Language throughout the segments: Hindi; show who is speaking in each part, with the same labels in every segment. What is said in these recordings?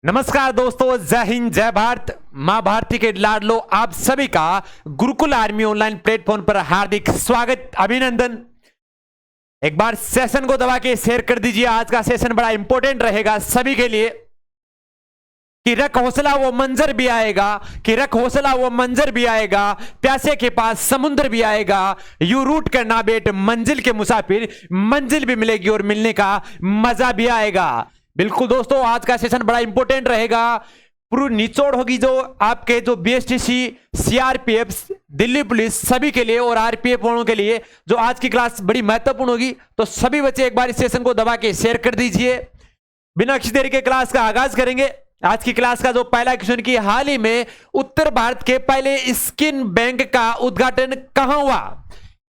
Speaker 1: नमस्कार दोस्तों, जय हिंद, जय भारत। मां भारती के लाडलो आप सभी का गुरुकुल आर्मी ऑनलाइन प्लेटफॉर्म पर हार्दिक स्वागत, अभिनंदन। एक बार सेशन को दबा के शेयर कर दीजिए। आज का सेशन बड़ा इंपॉर्टेंट रहेगा सभी के लिए। कि रख हौसला वो मंजर भी आएगा, कि रख हौसला वो मंजर भी आएगा, प्यासे के पास समुद्र भी आएगा। यू रूट करना बेट मंजिल के मुसाफिर, मंजिल भी मिलेगी और मिलने का मजा भी आएगा। बिल्कुल दोस्तों, आज का सेशन बड़ा इंपॉर्टेंट रहेगा। पूरी निचोड़ होगी जो आपके जो बीएसटीसी, सीआरपीएफ, दिल्ली पुलिस सभी के लिए और आरपीएफ वालों के लिए जो आज की क्लास बड़ी महत्वपूर्ण होगी। तो सभी बच्चे एक बार इस सेशन को दबा के शेयर कर दीजिए। बिना किसी देरी के क्लास का आगाज करेंगे। आज की क्लास का जो पहला क्वेश्चन की हाल ही में उत्तर भारत के पहले स्किन बैंक का उद्घाटन कहां हुआ?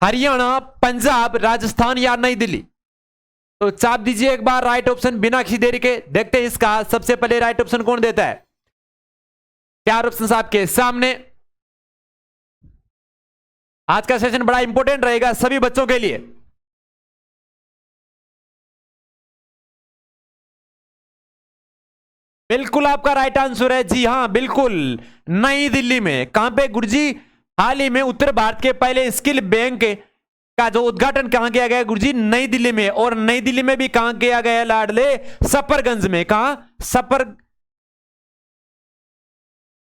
Speaker 1: हरियाणा, पंजाब, राजस्थान या नई दिल्ली? तो चाप दीजिए एक बार राइट ऑप्शन बिना किसी देरी के। देखते हैं इसका सबसे पहले राइट ऑप्शन कौन देता है। चार ऑप्शन आपके सामने। आज का सेशन बड़ा इंपॉर्टेंट रहेगा सभी बच्चों के लिए। बिल्कुल आपका राइट आंसर है, जी हां बिल्कुल, नई दिल्ली में। कहां पे गुरुजी? हाल ही में उत्तर भारत के पहले स्किल बैंक का जो उद्घाटन कहां किया गया गुरुजी? नई दिल्ली में। और नई दिल्ली में भी कहां किया गया लाडले? सफरगंज में। कहां?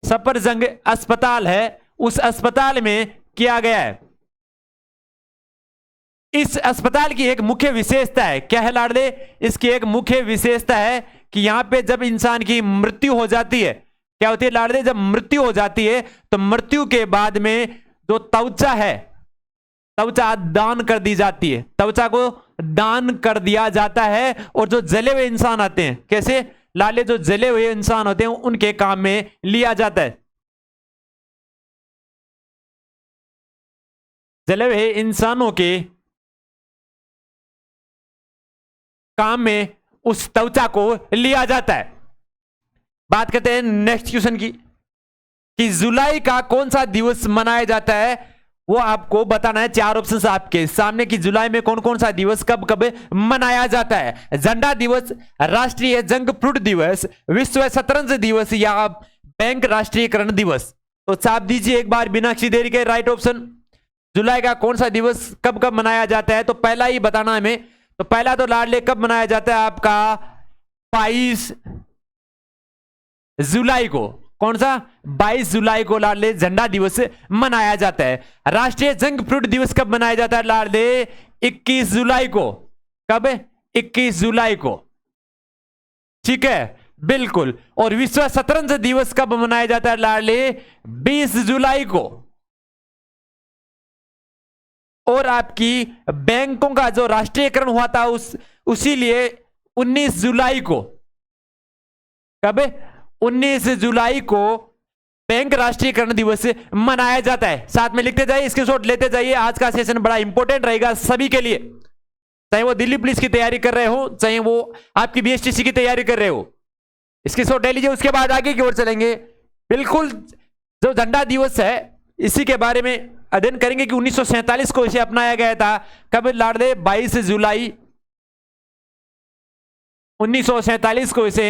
Speaker 1: सफरजंग अस्पताल है, उस अस्पताल में किया गया है। इस अस्पताल की एक मुख्य विशेषता है, क्या है लाडले? इसकी एक मुख्य विशेषता है कि यहां पे जब इंसान की मृत्यु हो जाती है, क्या होती है लाडले? जब मृत्यु हो जाती है तो मृत्यु के बाद में जो त्वचा है, त्वचा दान कर दी जाती है, त्वचा को दान कर दिया जाता है। और जो जले हुए इंसान आते हैं, कैसे लाले? जो जले हुए इंसान होते हैं उनके काम में लिया जाता है। जले हुए इंसानों के काम में उस त्वचा को लिया जाता है। बात करते हैं नेक्स्ट क्वेश्चन की कि जुलाई का कौन सा दिवस मनाया जाता है, वो आपको बताना है। चार ऑप्शंस आपके सामने कि जुलाई में कौन कौन सा दिवस कब कब मनाया जाता है। झंडा दिवस, राष्ट्रीय जंक फ्रूट दिवस, विश्व शतरंज दिवस या बैंक राष्ट्रीयकरण दिवस? तो छाप दीजिए एक बार बिना किसी देरी के राइट ऑप्शन। जुलाई का कौन सा दिवस कब कब मनाया जाता है? तो पहला ही बताना हमें। तो पहला तो लाडले कब मनाया जाता है आपका? 22 जुलाई को। कौन सा? 22 जुलाई को लाडले झंडा दिवस मनाया जाता है। राष्ट्रीय जंक फ्रूट दिवस कब मनाया जाता है लाडले? 21 जुलाई को। कब? 21 जुलाई को, ठीक है बिल्कुल। और विश्व शतरंज दिवस कब मनाया जाता है लाडले? 20 जुलाई को। और आपकी बैंकों का जो राष्ट्रीयकरण हुआ था उसी लिए 19 जुलाई को। कब? 19 जुलाई को बैंक राष्ट्रीयकरण दिवस मनाया जाता है। साथ में लिखते जाइए, स्क्रीनशॉट लेते जाइए। आज का सेशन बड़ा इंपॉर्टेंट रहेगा सभी के लिए, चाहे वो दिल्ली पुलिस की तैयारी कर रहे हो, चाहे वो आपकी बीएसटीसी की तैयारी कर रहे हो। स्क्रीनशॉट ले लीजिए। उसके बाद आगे की ओर चलेंगे। बिल्कुल, जो झंडा दिवस है इसी के बारे में अध्ययन करेंगे कि 1947 को इसे अपनाया गया था। कब लाडले? 22 जुलाई 1947 को इसे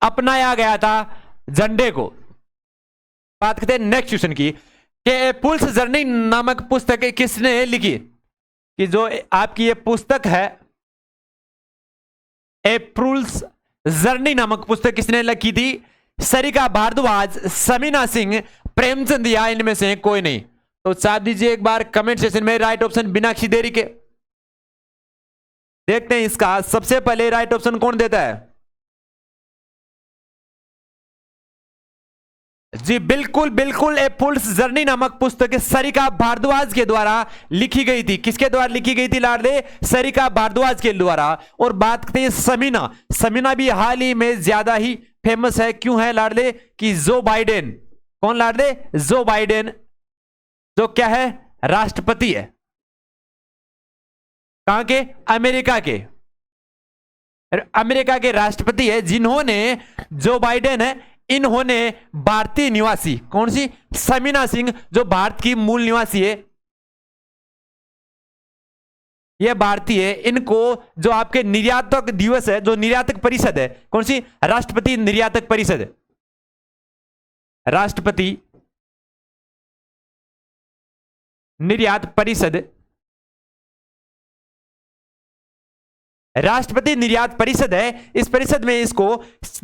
Speaker 1: अपनाया गया था झंडे को। बात करते हैं नेक्स्ट क्वेश्चन की कि पुल्स जर्नी नामक पुस्तक किसने लिखी? कि जो आपकी ये पुस्तक है ए पुल्स जर्नी नामक पुस्तक किसने लिखी थी? सरिता भारद्वाज, समीना सिंह, प्रेमचंद या इनमें से कोई नहीं? तो चाप दीजिए एक बार कमेंट सेक्शन में राइट ऑप्शन बिना किसी देरी के। देखते हैं इसका सबसे पहले राइट ऑप्शन कौन देता है। जी बिल्कुल बिल्कुल, ए फुल्स जर्नी नामक पुस्तक सरिता भारद्वाज के द्वारा लिखी गई थी। किसके द्वारा लिखी गई थी लाडले? सरिता भारद्वाज के द्वारा। और बात करते हैं समीना। समीना भी हाल ही में ज्यादा ही फेमस है। क्यों है लाडले? कि जो बाइडेन, कौन लाडले? जो बाइडेन, जो क्या है? राष्ट्रपति है। कहां के? अमेरिका के। अमेरिका के राष्ट्रपति है जिन्होंने, जो बाइडेन है, इन्होंने भारतीय निवासी, कौन सी? समीना सिंह, जो भारत की मूल निवासी है, ये भारतीय, इनको जो आपके निर्यातक दिवस है, जो निर्यातक परिषद है, कौन सी? राष्ट्रपति निर्यातक परिषद, राष्ट्रपति निर्यात परिषद, राष्ट्रपति निर्यात परिषद है। इस परिषद में इसको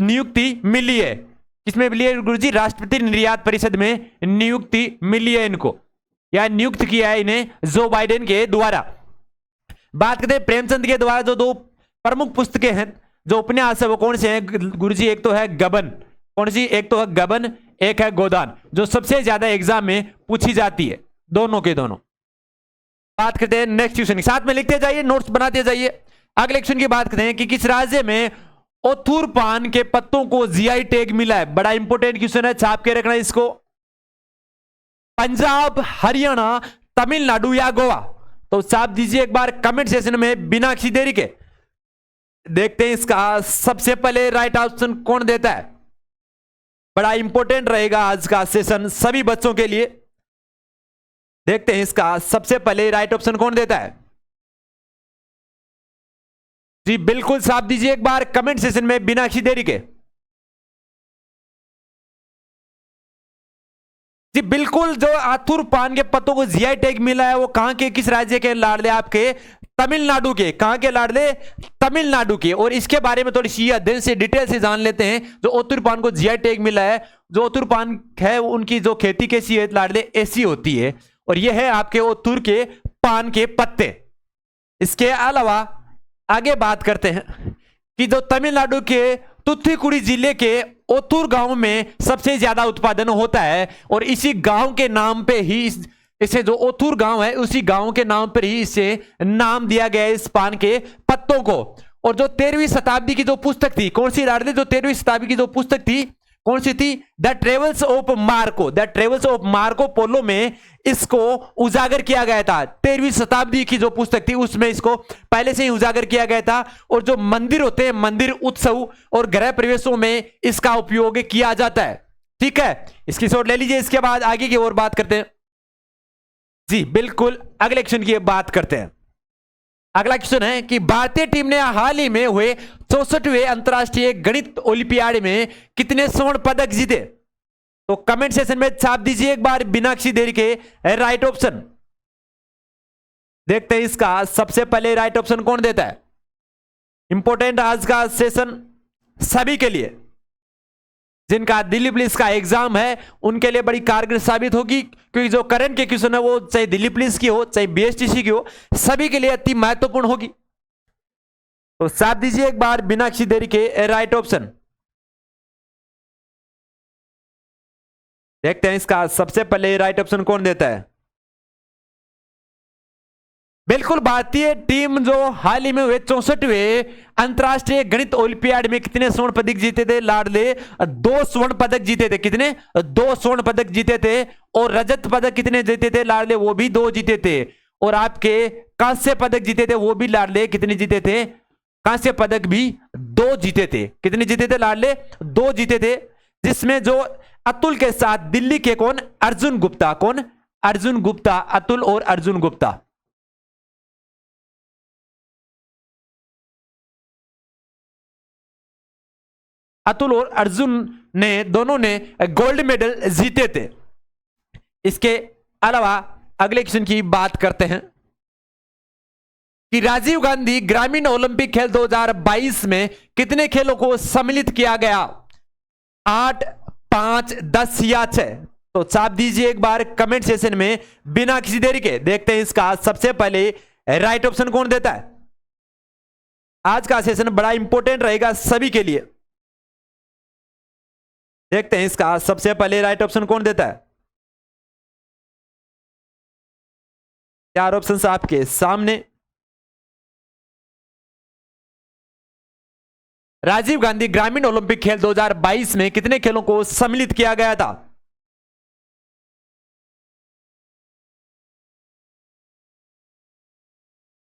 Speaker 1: नियुक्ति मिली है। किसमें मिली है गुरुजी? राष्ट्रपति निर्यात परिषद में नियुक्ति मिली है इनको, या नियुक्त किया है इन्हें जो बाइडेन के द्वारा। बात करते हैं प्रेमचंद के द्वारा जो दो प्रमुख पुस्तकें हैं, जो उपन्यास है, वो कौन से हैं गुरुजी? एक तो है गबन, कौन सी? एक तो है गबन, एक है गोदान, जो सबसे ज्यादा एग्जाम में पूछी जाती है, दोनों के दोनों। बात करते हैं नेक्स्ट क्वेश्चन, साथ में लिखते जाइए, नोट्स बनाते जाइए। अगले क्वेश्चन की बात करते हैं कि किस राज्य में ओथुर पान के पत्तों को जीआई टैग मिला है? बड़ा इंपॉर्टेंट क्वेश्चन है, छाप के रखना इसको। पंजाब, हरियाणा, तमिलनाडु या गोवा? तो छाप दीजिए एक बार कमेंट सेक्शन में बिना किसी देरी के। देखते हैं इसका सबसे पहले राइट ऑप्शन कौन देता है। बड़ा इंपॉर्टेंट रहेगा आज का सेशन सभी बच्चों के लिए। देखते हैं इसका सबसे पहले राइट ऑप्शन कौन देता है। जी बिल्कुल साफ दीजिए एक बार कमेंट सेशन में बिना किसी देरी के। जी बिल्कुल, जो आथुर पान के पत्तों को जीआई टैग मिला है वो कहां के, किस राज्य के लाडले? आपके तमिलनाडु के। कहां के लाडले? तमिलनाडु के। और इसके बारे में थोड़ी सी अध्ययन से डिटेल से जान लेते हैं। जो ओथुर पान को जीआई टैग मिला है, जो ओथुर पान है उनकी जो खेती कैसी है लाडले? ऐसी होती है। और यह है आपके ओथुर के पान के पत्ते। इसके अलावा आगे बात करते हैं कि जो तमिलनाडु के तुथुकुड़ी जिले के ओथुर गांव में सबसे ज्यादा उत्पादन होता है। और इसी गांव के नाम पे ही इसे जो ओथुर गांव है उसी गांव के नाम पर ही इसे नाम दिया गया है इस पान के पत्तों को। और जो 13वीं शताब्दी की जो पुस्तक थी, कौन सी लाडले? जो 13वीं शताब्दी की जो पुस्तक थी कौन सी थी? The travels of Marco, the travels of Marco Polo में इसको उजागर किया गया था। 13वीं शताब्दी की जो पुस्तक थी उसमें इसको पहले से ही उजागर किया गया था। और जो मंदिर होते हैं, मंदिर उत्सव और गृह प्रवेशों में इसका उपयोग किया जाता है। ठीक है, इसकी शॉट ले लीजिए। इसके बाद आगे की ओर बात करते हैं। जी बिल्कुल, अगले क्वेश्चन की बात करते हैं। अगला क्वेश्चन है कि भारतीय टीम ने हाल ही में हुए 64वें अंतरराष्ट्रीय गणित ओलंपियाड में कितने स्वर्ण पदक जीते? तो कमेंट सेशन में छाप दीजिए एक बार बिना किसी देरी के राइट ऑप्शन। देखते हैं इसका सबसे पहले राइट ऑप्शन कौन देता है। इंपॉर्टेंट आज का सेशन सभी के लिए, जिनका दिल्ली पुलिस का एग्जाम है उनके लिए बड़ी कारगर साबित होगी, क्योंकि जो करंट के क्वेश्चन है वो चाहे दिल्ली पुलिस की हो चाहे बीएसटीसी की हो, सभी के लिए अति महत्वपूर्ण होगी। तो साथ दीजिए एक बार बिना किसी देरी के राइट ऑप्शन। देखते हैं इसका सबसे पहले राइट ऑप्शन कौन देता है। बिल्कुल, भारतीय टीम जो हाल ही में हुए 64वें अंतरराष्ट्रीय गणित ओलंपियाड में कितने स्वर्ण पदक जीते थे लाडले? 2 स्वर्ण पदक जीते थे। कितने? 2 स्वर्ण पदक जीते थे। और रजत पदक कितने जीते थे लाडले? वो भी 2 जीते थे। और आपके कांस्य पदक जीते थे, वो भी लाडले कितने जीते थे? कांस्य पदक भी 2 जीते थे। कितने जीते थे लाडले? 2 जीते थे। जिसमें जो अतुल के साथ दिल्ली के कौन? अर्जुन गुप्ता। कौन? अर्जुन गुप्ता। अतुल और अर्जुन गुप्ता। अतुल और अर्जुन ने दोनों ने गोल्ड मेडल जीते थे। इसके अलावा अगले क्वेश्चन की बात करते हैं कि राजीव गांधी ग्रामीण ओलंपिक खेल 2022 में कितने खेलों को सम्मिलित किया गया? 8, 5, 10 या 6? तो छाप दीजिए एक बार कमेंट सेशन में बिना किसी देरी के। देखते हैं इसका सबसे पहले राइट ऑप्शन कौन देता है। आज का सेशन बड़ा इंपॉर्टेंट रहेगा सभी के लिए। देखते हैं इसका सबसे पहले राइट ऑप्शन कौन देता है। 4 ऑप्शंस आपके सामने। राजीव गांधी ग्रामीण ओलंपिक खेल 2022 में कितने खेलों को सम्मिलित किया गया था?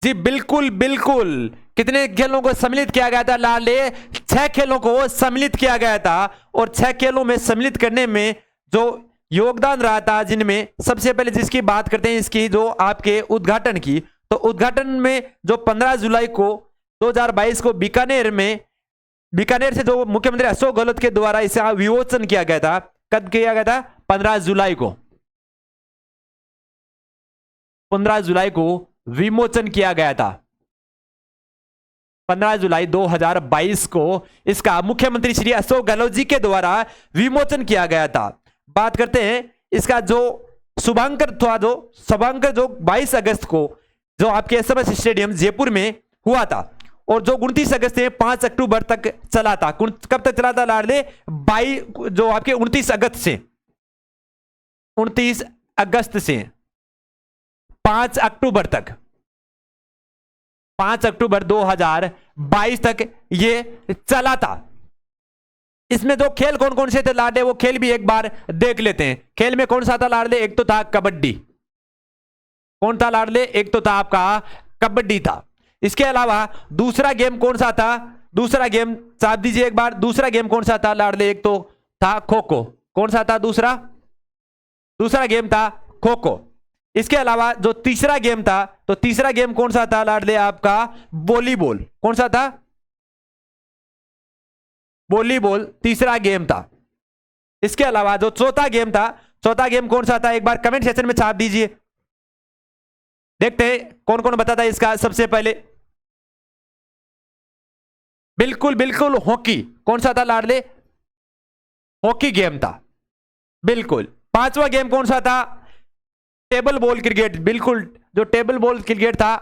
Speaker 1: जी बिल्कुल बिल्कुल, कितने खेलों को सम्मिलित किया गया था लाले? 6 खेलों को सम्मिलित किया गया था। और 6 खेलों में सम्मिलित करने में जो योगदान रहा था, जिनमें सबसे पहले जिसकी बात करते हैं इसकी जो आपके उद्घाटन की, तो उद्घाटन में जो 15 जुलाई को 2022 को बीकानेर से जो मुख्यमंत्री अशोक गहलोत के द्वारा इसे विमोचन किया गया था। कब किया गया था? 15 जुलाई को। 15 जुलाई को विमोचन किया गया था। 15 जुलाई 2022 को इसका मुख्यमंत्री श्री अशोक गहलोत जी के द्वारा विमोचन किया गया था। बात करते हैं इसका जो शुभांकर था, जो 22 अगस्त को जो आपके एसएमएस स्टेडियम जयपुर में हुआ था और जो 29 अगस्त से 5 अक्टूबर तक चला था। कब तक चला था लाडले? 22 जो आपके 29 अगस्त से 5 अक्टूबर तक, 5 अक्टूबर 2022 तक ये चला था। इसमें जो खेल कौन कौन से थे लाडले, वो खेल भी एक बार देख लेते हैं। खेल में कौन सा था लाडले? एक तो था कबड्डी। कौन था लाडले? एक तो था आपका कबड्डी था। इसके अलावा दूसरा गेम कौन सा था? दूसरा गेम साथ दीजिए एक बार। दूसरा गेम कौन सा था लाडले? एक तो था खो खो। कौन सा था दूसरा? दूसरा गेम था खो खो। इसके अलावा जो तीसरा गेम था, तो तीसरा गेम कौन सा था लाडले? आपका वॉलीबॉल। कौन सा था? वॉलीबॉल तीसरा गेम था। इसके अलावा जो चौथा गेम था, चौथा गेम कौन सा था? एक बार कमेंट सेक्शन में छाप दीजिए। देखते हैं कौन कौन बताता है इसका। सबसे पहले बिल्कुल बिल्कुल हॉकी। कौन सा था लाडले? हॉकी गेम था, बिल्कुल। पांचवा गेम कौन सा था? Table ball cricket. बिल्कुल, जो टेबल बॉल क्रिकेट था,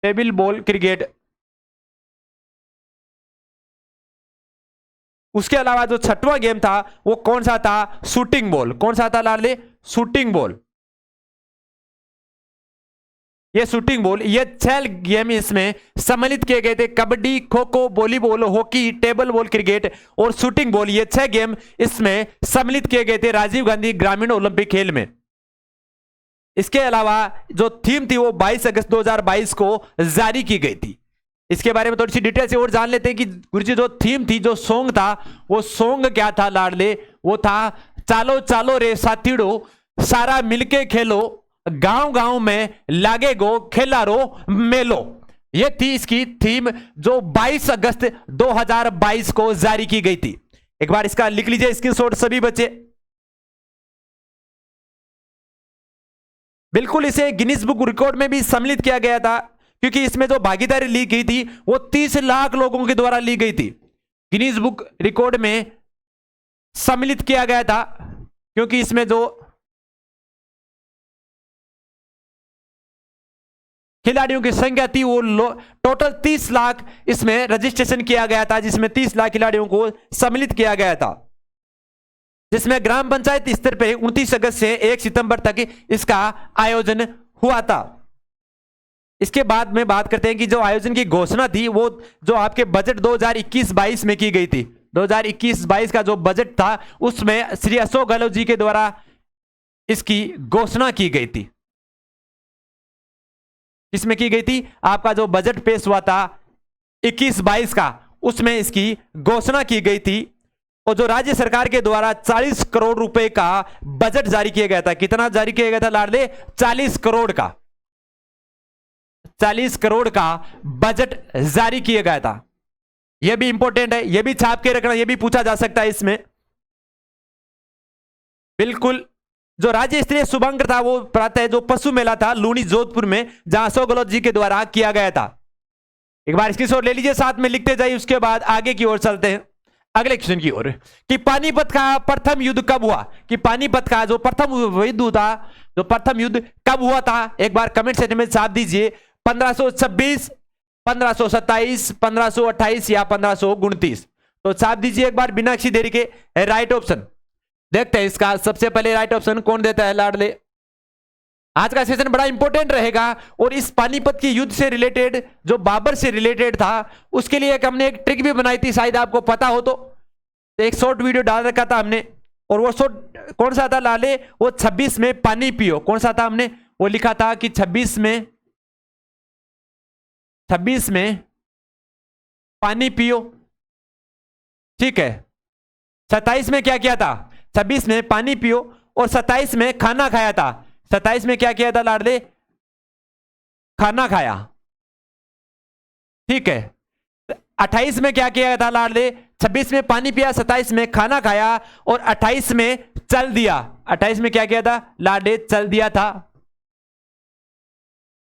Speaker 1: टेबल बॉल क्रिकेट। उसके अलावा जो छठवां गेम था वो कौन सा था? Shooting ball. कौन सा था लाडले? Shooting ball. ये शूटिंग बॉल, ये 6 गेम इसमें सम्मिलित किए गए थे। Kabaddi, kho kho, volleyball, hockey, table ball cricket और शूटिंग बॉल, ये 6 गेम इसमें सम्मिलित किए गए थे राजीव गांधी ग्रामीण ओलंपिक खेल में। इसके अलावा जो थीम थी वो 22 अगस्त 2022 को जारी की गई थी। इसके बारे में थोड़ी सी डिटेल से और जान लेते हैं कि गुरुजी जो थीम थी, जो सॉन्ग था, वो सॉन्ग क्या था लाडले? वो था चालो चालो रे साथीड़ो, सारा मिलके खेलो, गांव गांव में लागे गो खेला रो मेलो। ये थी इसकी थीम जो 22 अगस्त 2022 को जारी की गई थी। एक बार इसका लिख लीजिए स्क्रीनशॉट सभी बच्चे। बिल्कुल, इसे गिनीज बुक रिकॉर्ड में भी सम्मिलित किया गया था क्योंकि इसमें जो भागीदारी ली गई थी वो 30 लाख लोगों के द्वारा ली गई थी। गिनीज बुक रिकॉर्ड में सम्मिलित किया गया था क्योंकि इसमें जो खिलाड़ियों की संख्या थी वो टोटल 30 लाख इसमें रजिस्ट्रेशन किया गया था, जिसमें 30 लाख खिलाड़ियों को सम्मिलित किया गया था, जिसमें ग्राम पंचायत स्तर पर 29 अगस्त से 1 सितंबर तक इसका आयोजन हुआ था। इसके बाद में बात करते हैं कि जो आयोजन की घोषणा थी वो जो आपके बजट 2021-22 में की गई थी। 2021-22 का जो बजट था उसमें श्री अशोक गहलोत जी के द्वारा इसकी घोषणा की गई थी। किसमें की गई थी? आपका जो बजट पेश हुआ था 21-22 का, उसमें इसकी घोषणा की गई थी। और जो राज्य सरकार के द्वारा 40 करोड़ रुपए का बजट जारी किया गया था। कितना जारी किया गया था लाडले? 40 करोड़ का, 40 करोड़ का बजट जारी किया गया था। यह भी इंपॉर्टेंट है, यह भी छाप के रखना, यह भी पूछा जा सकता है इसमें। बिल्कुल, जो राज्य स्तरीय शुभांकर था वो प्रातः जो पशु मेला था लूनी जोधपुर में, जहां अशोक गहलोत जी के द्वारा किया गया था। एक बार स्क्रीनशॉट ले लीजिए, साथ में लिखते जाइए। उसके बाद आगे की ओर चलते हैं, अगले क्वेश्चन की ओर, कि पानीपत का प्रथम युद्ध कब हुआ? कि पानीपत का जो प्रथम युद्ध था, जो प्रथम युद्ध कब हुआ था? एक बार कमेंट सेक्शन में छाप दीजिए। 1526, 1527, 1528 या 1529? तो छाप दीजिए एक बार बिना किसी देरी के राइट ऑप्शन। देखते हैं इसका सबसे पहले राइट ऑप्शन कौन देता है लाडले। आज का सेशन बड़ा इंपॉर्टेंट रहेगा और इस पानीपत के युद्ध से रिलेटेड, जो बाबर से रिलेटेड था, उसके लिए हमने एक ट्रिक भी बनाई थी, शायद आपको पता हो तो एक शॉर्ट वीडियो डाल रखा था हमने। और वो शॉर्ट कौन सा था लाले? वो 26 में पानी पियो। कौन सा था? हमने वो लिखा था कि 26 में पानी पियो, ठीक है। 27 में क्या किया था? 26 में पानी पियो और 27 में खाना खाया था। 27 में क्या किया था लाडले? खाना खाया, ठीक है। 28 में क्या किया था लाडले? 26 में पानी पिया, 27 में खाना खाया और 28 में चल दिया। 28 में क्या किया था लाडले? चल दिया था।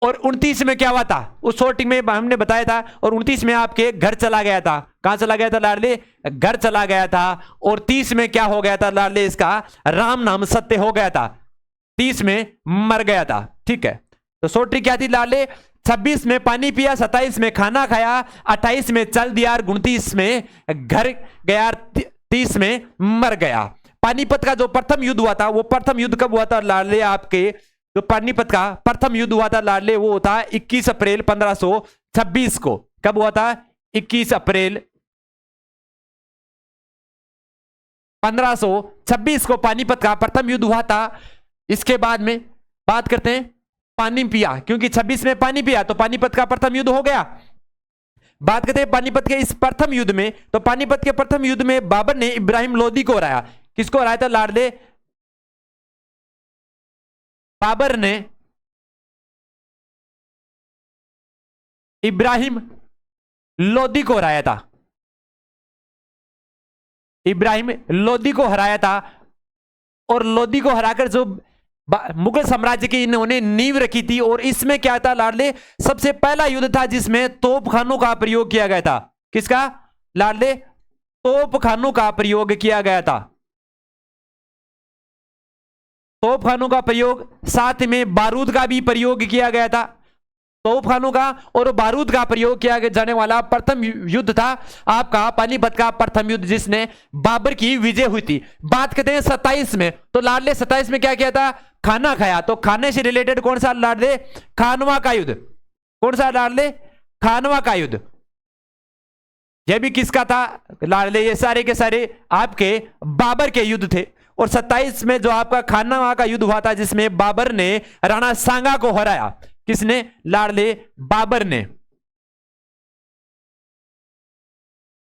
Speaker 1: और 29 में क्या हुआ था? उस शॉर्टिंग में हमने बताया था। और 29 में आपके घर चला गया था। कहां चला गया था लाडले? घर चला गया था। और 30 में क्या हो गया था लाडले? इसका राम नाम सत्य हो गया था। 30 में मर गया था, ठीक है। तो शॉर्टिंग क्या थी लाडले? 26 में पानी पिया, 27 में खाना खाया, 28 में चल दिया, 29 में घर गया, 30 में मर गया। पानीपत का जो प्रथम युद्ध हुआ था, वो प्रथम युद्ध कब हुआ था लाडले? आपके जो पानीपत का प्रथम युद्ध हुआ था लाडले, वो था 21 अप्रैल 1526 को। कब हुआ था? 21 अप्रैल 1526 को पानीपत का प्रथम युद्ध हुआ था। इसके बाद में बात करते हैं पानी पिया, क्योंकि 26 में पानी पिया तो पानीपत का प्रथम युद्ध हो गया। बात करते हैं पानीपत के इस प्रथम युद्ध में। तो पानीपत के प्रथम युद्ध में बाबर ने इब्राहिम लोदी को हराया। किसको हराया था लाडले? बाबर ने इब्राहिम लोदी को हराया था। इब्राहिम लोदी को हराया था। और लोदी को हराकर जो मुगल साम्राज्य की इन्होंने नींव रखी थी। और इसमें क्या था लाडले? सबसे पहला युद्ध था जिसमें तोपखानों का प्रयोग किया गया था। किसका लाडले? तोपखानों का प्रयोग किया गया था। तोपखानों का प्रयोग, साथ में बारूद का भी प्रयोग किया गया था। तोपखानों का और बारूद का प्रयोग किया जाने वाला प्रथम युद्ध था आपका पानीपत का प्रथम युद्ध, जिसने बाबर की विजय हुई थी। बात करते हैं 27 में। तो लाडले 27 में क्या किया था? खाना खाया। तो खाने से रिलेटेड कौन सा लाडले? खानवा का युद्ध। कौन सा लाडले? खानवा का युद्ध। यह भी किसका था लाडले? ये सारे के सारे आपके बाबर के युद्ध थे। और 27 में जो आपका खानवा का युद्ध हुआ था, जिसमें बाबर ने राणा सांगा को हराया। किसने लाडले? बाबर ने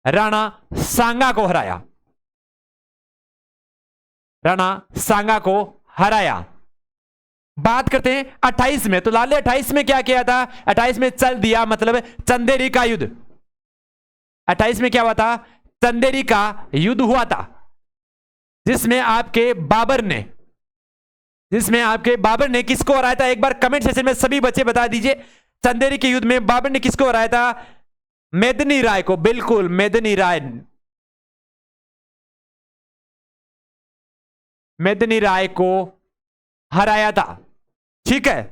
Speaker 1: राणा सांगा को हराया। राणा सांगा को हराया। बात करते हैं 28 में। तो लाडले 28 में क्या किया था? 28 में चल दिया, मतलब चंदेरी का युद्ध। 28 में क्या हुआ था? चंदेरी का युद्ध हुआ था, जिसमें आपके बाबर ने किसको हराया था? एक बार कमेंट सेक्शन में सभी बच्चे बता दीजिए। चंदेरी के युद्ध में बाबर ने किसको हराया था? मेदिनी राय को। बिल्कुल, मेदिनी राय को हराया था, ठीक है।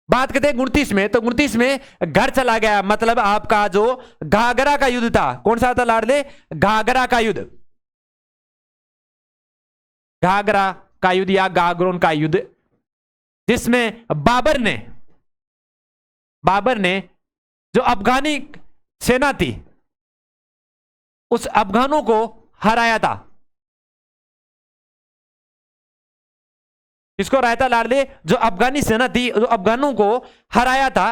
Speaker 1: बात करते हैं 29 में। तो 29 में घर चला गया, मतलब आपका जो घाघरा का युद्ध था। कौन सा था लाडले? घाघरा का युद्ध। घाघरा का युद्ध या गागरोन का युद्ध, जिसमें बाबर ने जो अफगानी सेना थी, उस अफगानों को हराया था। किसको हराया था लाडले? जो अफगानी सेना थी, जो अफगानों को हराया था।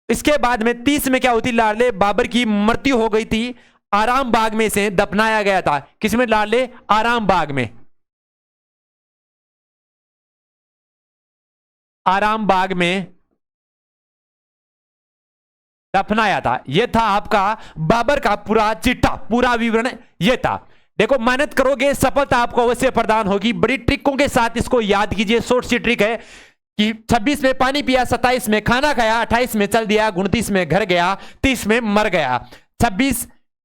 Speaker 1: इसके बाद में 30 में क्या होती लाडले? बाबर की मृत्यु हो गई थी। आराम बाग में से दफनाया गया था। किसमें लाडले? आराम बाग में। आराम बाग में दफनाया था। यह था आपका बाबर का पूरा चिट्ठा, पूरा विवरण यह था। देखो, मेहनत करोगे सफलता आपको अवश्य प्रदान होगी। बड़ी ट्रिकों के साथ इसको याद कीजिए। शॉर्ट सी ट्रिक है कि 26 में पानी पिया, 27 में खाना खाया, 28 में चल दिया, 29 में घर गया, 30 में मर गया। 26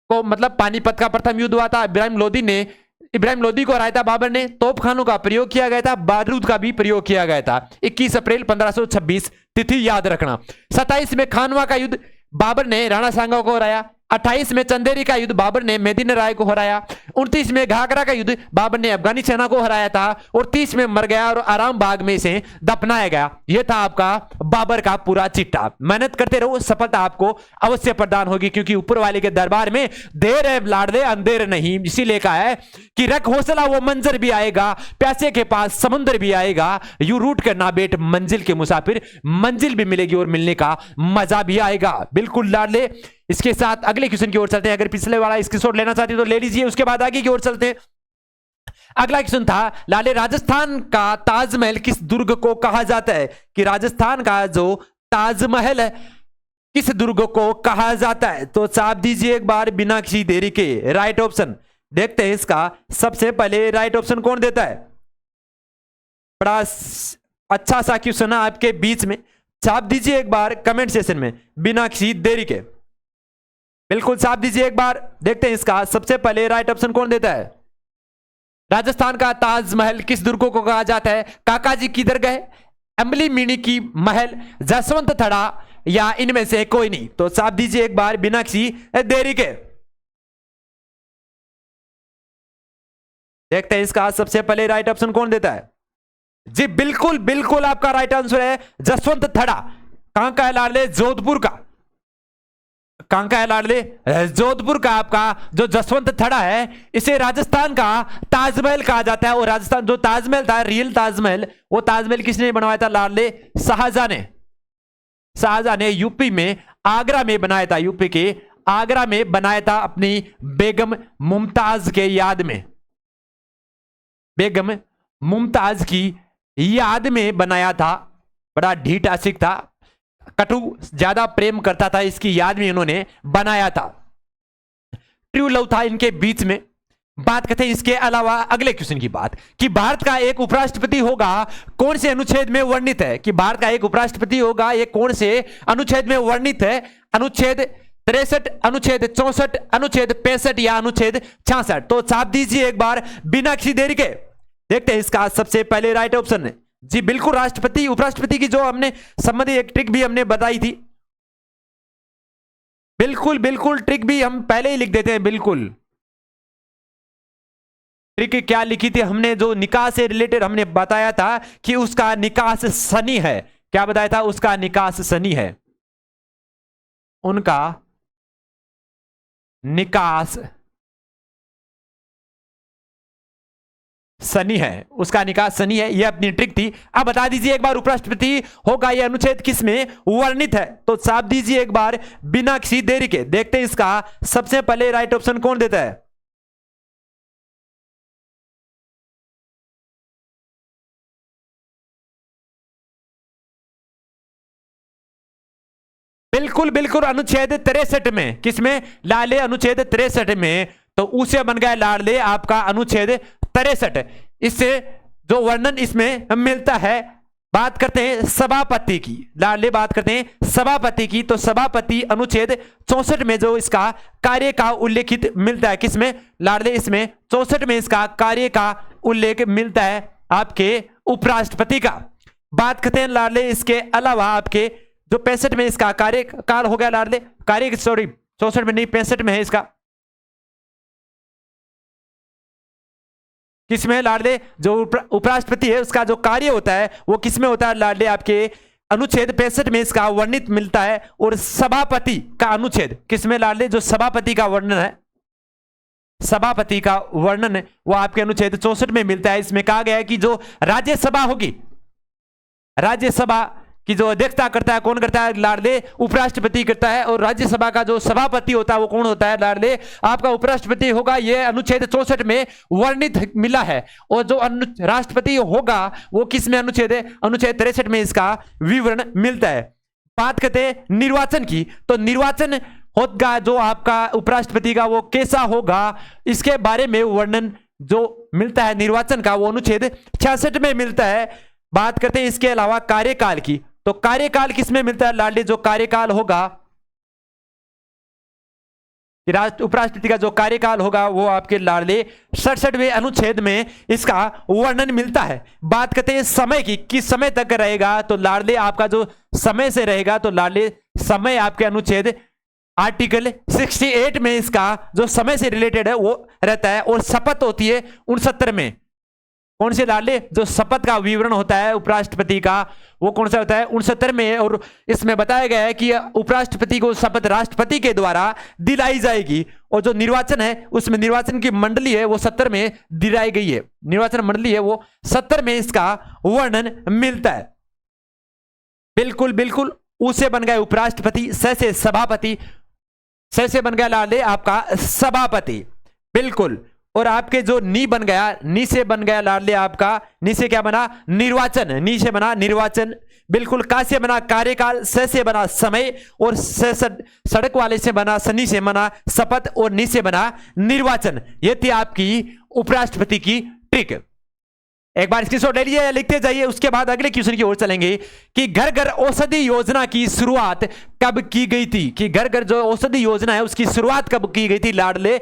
Speaker 1: को मतलब पानीपत का प्रथम युद्ध हुआ था। इब्राहिम लोदी को हराया था बाबर ने। तोपखानों का प्रयोग किया गया था, बारूद का भी प्रयोग किया गया था। 21 अप्रैल 1526 तिथि याद रखना। 27 में खानवा का युद्ध, बाबर ने राणा सांगा को हराया। 28 में चंदेरी का युद्ध, बाबर ने मेदिनी राय को हराया। 29 में घाघरा का युद्ध, बाबर ने अफगानी सेना को हराया था। और 30 में मर गया और आराम बाग में से दफनाया गया। यह था आपका बाबर का पूरा चिट्ठा। मेहनत करते रहो, सफलता आपको अवश्य प्रदान होगी, क्योंकि ऊपर वाले के दरबार में देर है लाडले, अंधेर नहीं। इसीलिए कहा है कि रख हौसला, वो मंजर भी आएगा, प्यासे के पास समुद्र भी आएगा। यू रूट करना बेट मंजिल के मुसाफिर, मंजिल भी मिलेगी और मिलने का मजा भी आएगा। बिल्कुल लाडले। इसके साथ अगले क्वेश्चन की ओर चलते हैं। अगर पिछले वाला स्क्रीनशॉट लेना चाहते हैं तो ले लीजिए, उसके बाद आगे की ओर चलते हैं। अगला क्वेश्चन था लाले राजस्थान का ताजमहल किस दुर्ग को कहा जाता है, कि राजस्थान का जो ताजमहल है किस दुर्ग को कहा जाता है। तो चाप दीजिए एक बार बिना किसी देरी के राइट ऑप्शन। देखते हैं इसका सबसे पहले राइट ऑप्शन कौन देता है। बड़ा अच्छा सा क्वेश्चन है आपके बीच में, छाप दीजिए एक बार कमेंट सेशन में बिना किसी देरी के, बिल्कुल छाप दीजिए एक बार। देखते हैं इसका सबसे पहले राइट ऑप्शन कौन देता है। राजस्थान का ताजमहल किस दुर्ग को कहा जाता है, काका जी की दरगाह, अम्बली मिनी की महल, जसवंत थड़ा या इनमें से कोई नहीं। तो छाप दीजिए एक बार बिना किसी देरी के। देखते हैं इसका सबसे पहले राइट ऑप्शन कौन देता है। जी बिल्कुल बिल्कुल आपका राइट आंसर है जसवंत थड़ा। कहां का है लाडले, जोधपुर का। कहां का है लाडले, जोधपुर का आपका जो जसवंत थड़ा है इसे राजस्थान का ताजमहल कहा जाता है। और राजस्थान जो ताजमहल था रियल ताजमहल, वो ताजमहल किसने बनवाया था लाडले, शाहजहां ने। शाहजहां ने यूपी में आगरा में बनाया था, यूपी के आगरा में बनाया था अपनी बेगम मुमताज के याद में, बेगम मुमताज की याद में बनाया था। बड़ा ढीठ आशिक था, कटु ज्यादा प्रेम करता था, इसकी याद में इन्होंने बनाया था। ट्रू लव था इनके बीच में। बात करते हैं इसके अलावा अगले क्वेश्चन की बात, कि भारत का एक उपराष्ट्रपति होगा कौन से अनुच्छेद में वर्णित है, कि भारत का एक उपराष्ट्रपति होगा ये कौन से अनुच्छेद में वर्णित है। अनुच्छेद 63, अनुच्छेद 64, अनुच्छेद 65 या अनुच्छेद 66। तो छाप दीजिए एक बार बिना किसी देरी के। देखते हैं इसका सबसे पहले राइट ऑप्शन है जी बिल्कुल राष्ट्रपति उपराष्ट्रपति की जो हमने संबंधी एक ट्रिक भी हमने बताई थी, बिल्कुल बिल्कुल ट्रिक भी हम पहले ही लिख देते हैं। बिल्कुल ट्रिक क्या लिखी थी हमने, जो निकाह से रिलेटेड हमने बताया था कि उसका निकास शनि है। क्या बताया था, उसका निकास शनि है, उनका निकास शनि है, उसका निकास शनि है। यह अपनी ट्रिक थी। अब बता दीजिए एक बार उपराष्ट्रपति होगा यह अनुच्छेद किस में वर्णित है। तो छाप दीजिए एक बार बिना किसी देरी के। देखते हैं इसका सबसे पहले राइट ऑप्शन कौन देता है। बिल्कुल बिल्कुल अनुच्छेद 63 में, किसमें लाले, अनुच्छेद 63 में। तो उसे बन गया लाडले आपका अनुच्छेद 63। इससे जो वर्णन इसमें मिलता है, बात करते हैं सभापति की लाडले, बात करते हैं सभापति की। तो सभापति अनुच्छेद 64 में जो इसका कार्य का उल्लेखित मिलता है, किसमें लाडले, इसमें 64 में इसका कार्य का उल्लेख मिलता है आपके उपराष्ट्रपति का। बात करते हैं लाडले इसके अलावा आपके जो 65 में इसका कार्यकाल हो गया लाडले, कार्य सॉरी 64 में नहीं 65 में है इसका, किसमें लाडले, जो उपराष्ट्रपति है उसका जो कार्य होता है वो किसमें होता है लाडले, आपके अनुच्छेद 65 में इसका वर्णित मिलता है। और सभापति का अनुच्छेद किसमें लाडले, जो सभापति का वर्णन है, सभापति का वर्णन है वो आपके अनुच्छेद 64 में मिलता है। इसमें कहा गया है कि जो राज्यसभा होगी, राज्यसभा कि जो अध्यक्षता करता है कौन करता है लाडले, उपराष्ट्रपति करता है। और राज्यसभा का जो सभापति होता है वो कौन होता है लाडले, आपका उपराष्ट्रपति होगा। यह अनुच्छेद 64 में वर्णित मिला है। और जो राष्ट्रपति होगा वो किस में अनुच्छेद है, अनुच्छेद 63 में इसका विवरण मिलता है। बात करते हैं निर्वाचन की, तो निर्वाचन होगा जो आपका उपराष्ट्रपति का वो कैसा होगा, इसके बारे में वर्णन जो मिलता है निर्वाचन का वो अनुच्छेद 66 में मिलता है। बात करते हैं इसके अलावा कार्यकाल की, तो कार्यकाल किसमें मिलता है लाडली, जो कार्यकाल होगा उपराष्ट्रपति का जो कार्यकाल होगा वो आपके लाडले 67वें अनुच्छेद में इसका वर्णन मिलता है। बात करते हैं समय की, किस समय तक रहेगा, तो लाडले आपका जो समय से रहेगा, तो लाडले समय आपके अनुच्छेद आर्टिकल 68 में इसका जो समय से रिलेटेड है वो रहता है। और शपथ होती है 69 में, कौन से लाडले, जो शपथ का विवरण होता है उपराष्ट्रपति का वो कौन सा होता है 69 में। और इसमें बताया गया है कि उपराष्ट्रपति को शपथ राष्ट्रपति के द्वारा दिलाई जाएगी। और जो निर्वाचन है उसमें निर्वाचन की मंडली है वो 70 में दिलाई गई है, निर्वाचन मंडली है वो 70 में इसका वर्णन मिलता है। बिल्कुल बिल्कुल उसे बन गया उपराष्ट्रपति, से सभापति, से बन गया लाडले आपका सभापति। बिल्कुल और आपके जो नी बन गया, नी से बन गया लाडले आपका, नी से क्या बना, निर्वाचन, नी से बना निर्वाचन। बिल्कुल, का से बना कार्यकाल, से बना समय, और सड़क वाले से बना, सनी से बना शपथ, और नी से बना निर्वाचन। ये थी आपकी उपराष्ट्रपति की ट्रिक। एक बार स्क्रीनशॉट ले लीजिए या लिखते जाइए। उसके बाद अगले क्वेश्चन की ओर चलेंगे कि घर घर औषधि योजना की शुरुआत कब की गई थी, कि घर घर जो औषधि योजना है उसकी शुरुआत कब की गई थी लाडले।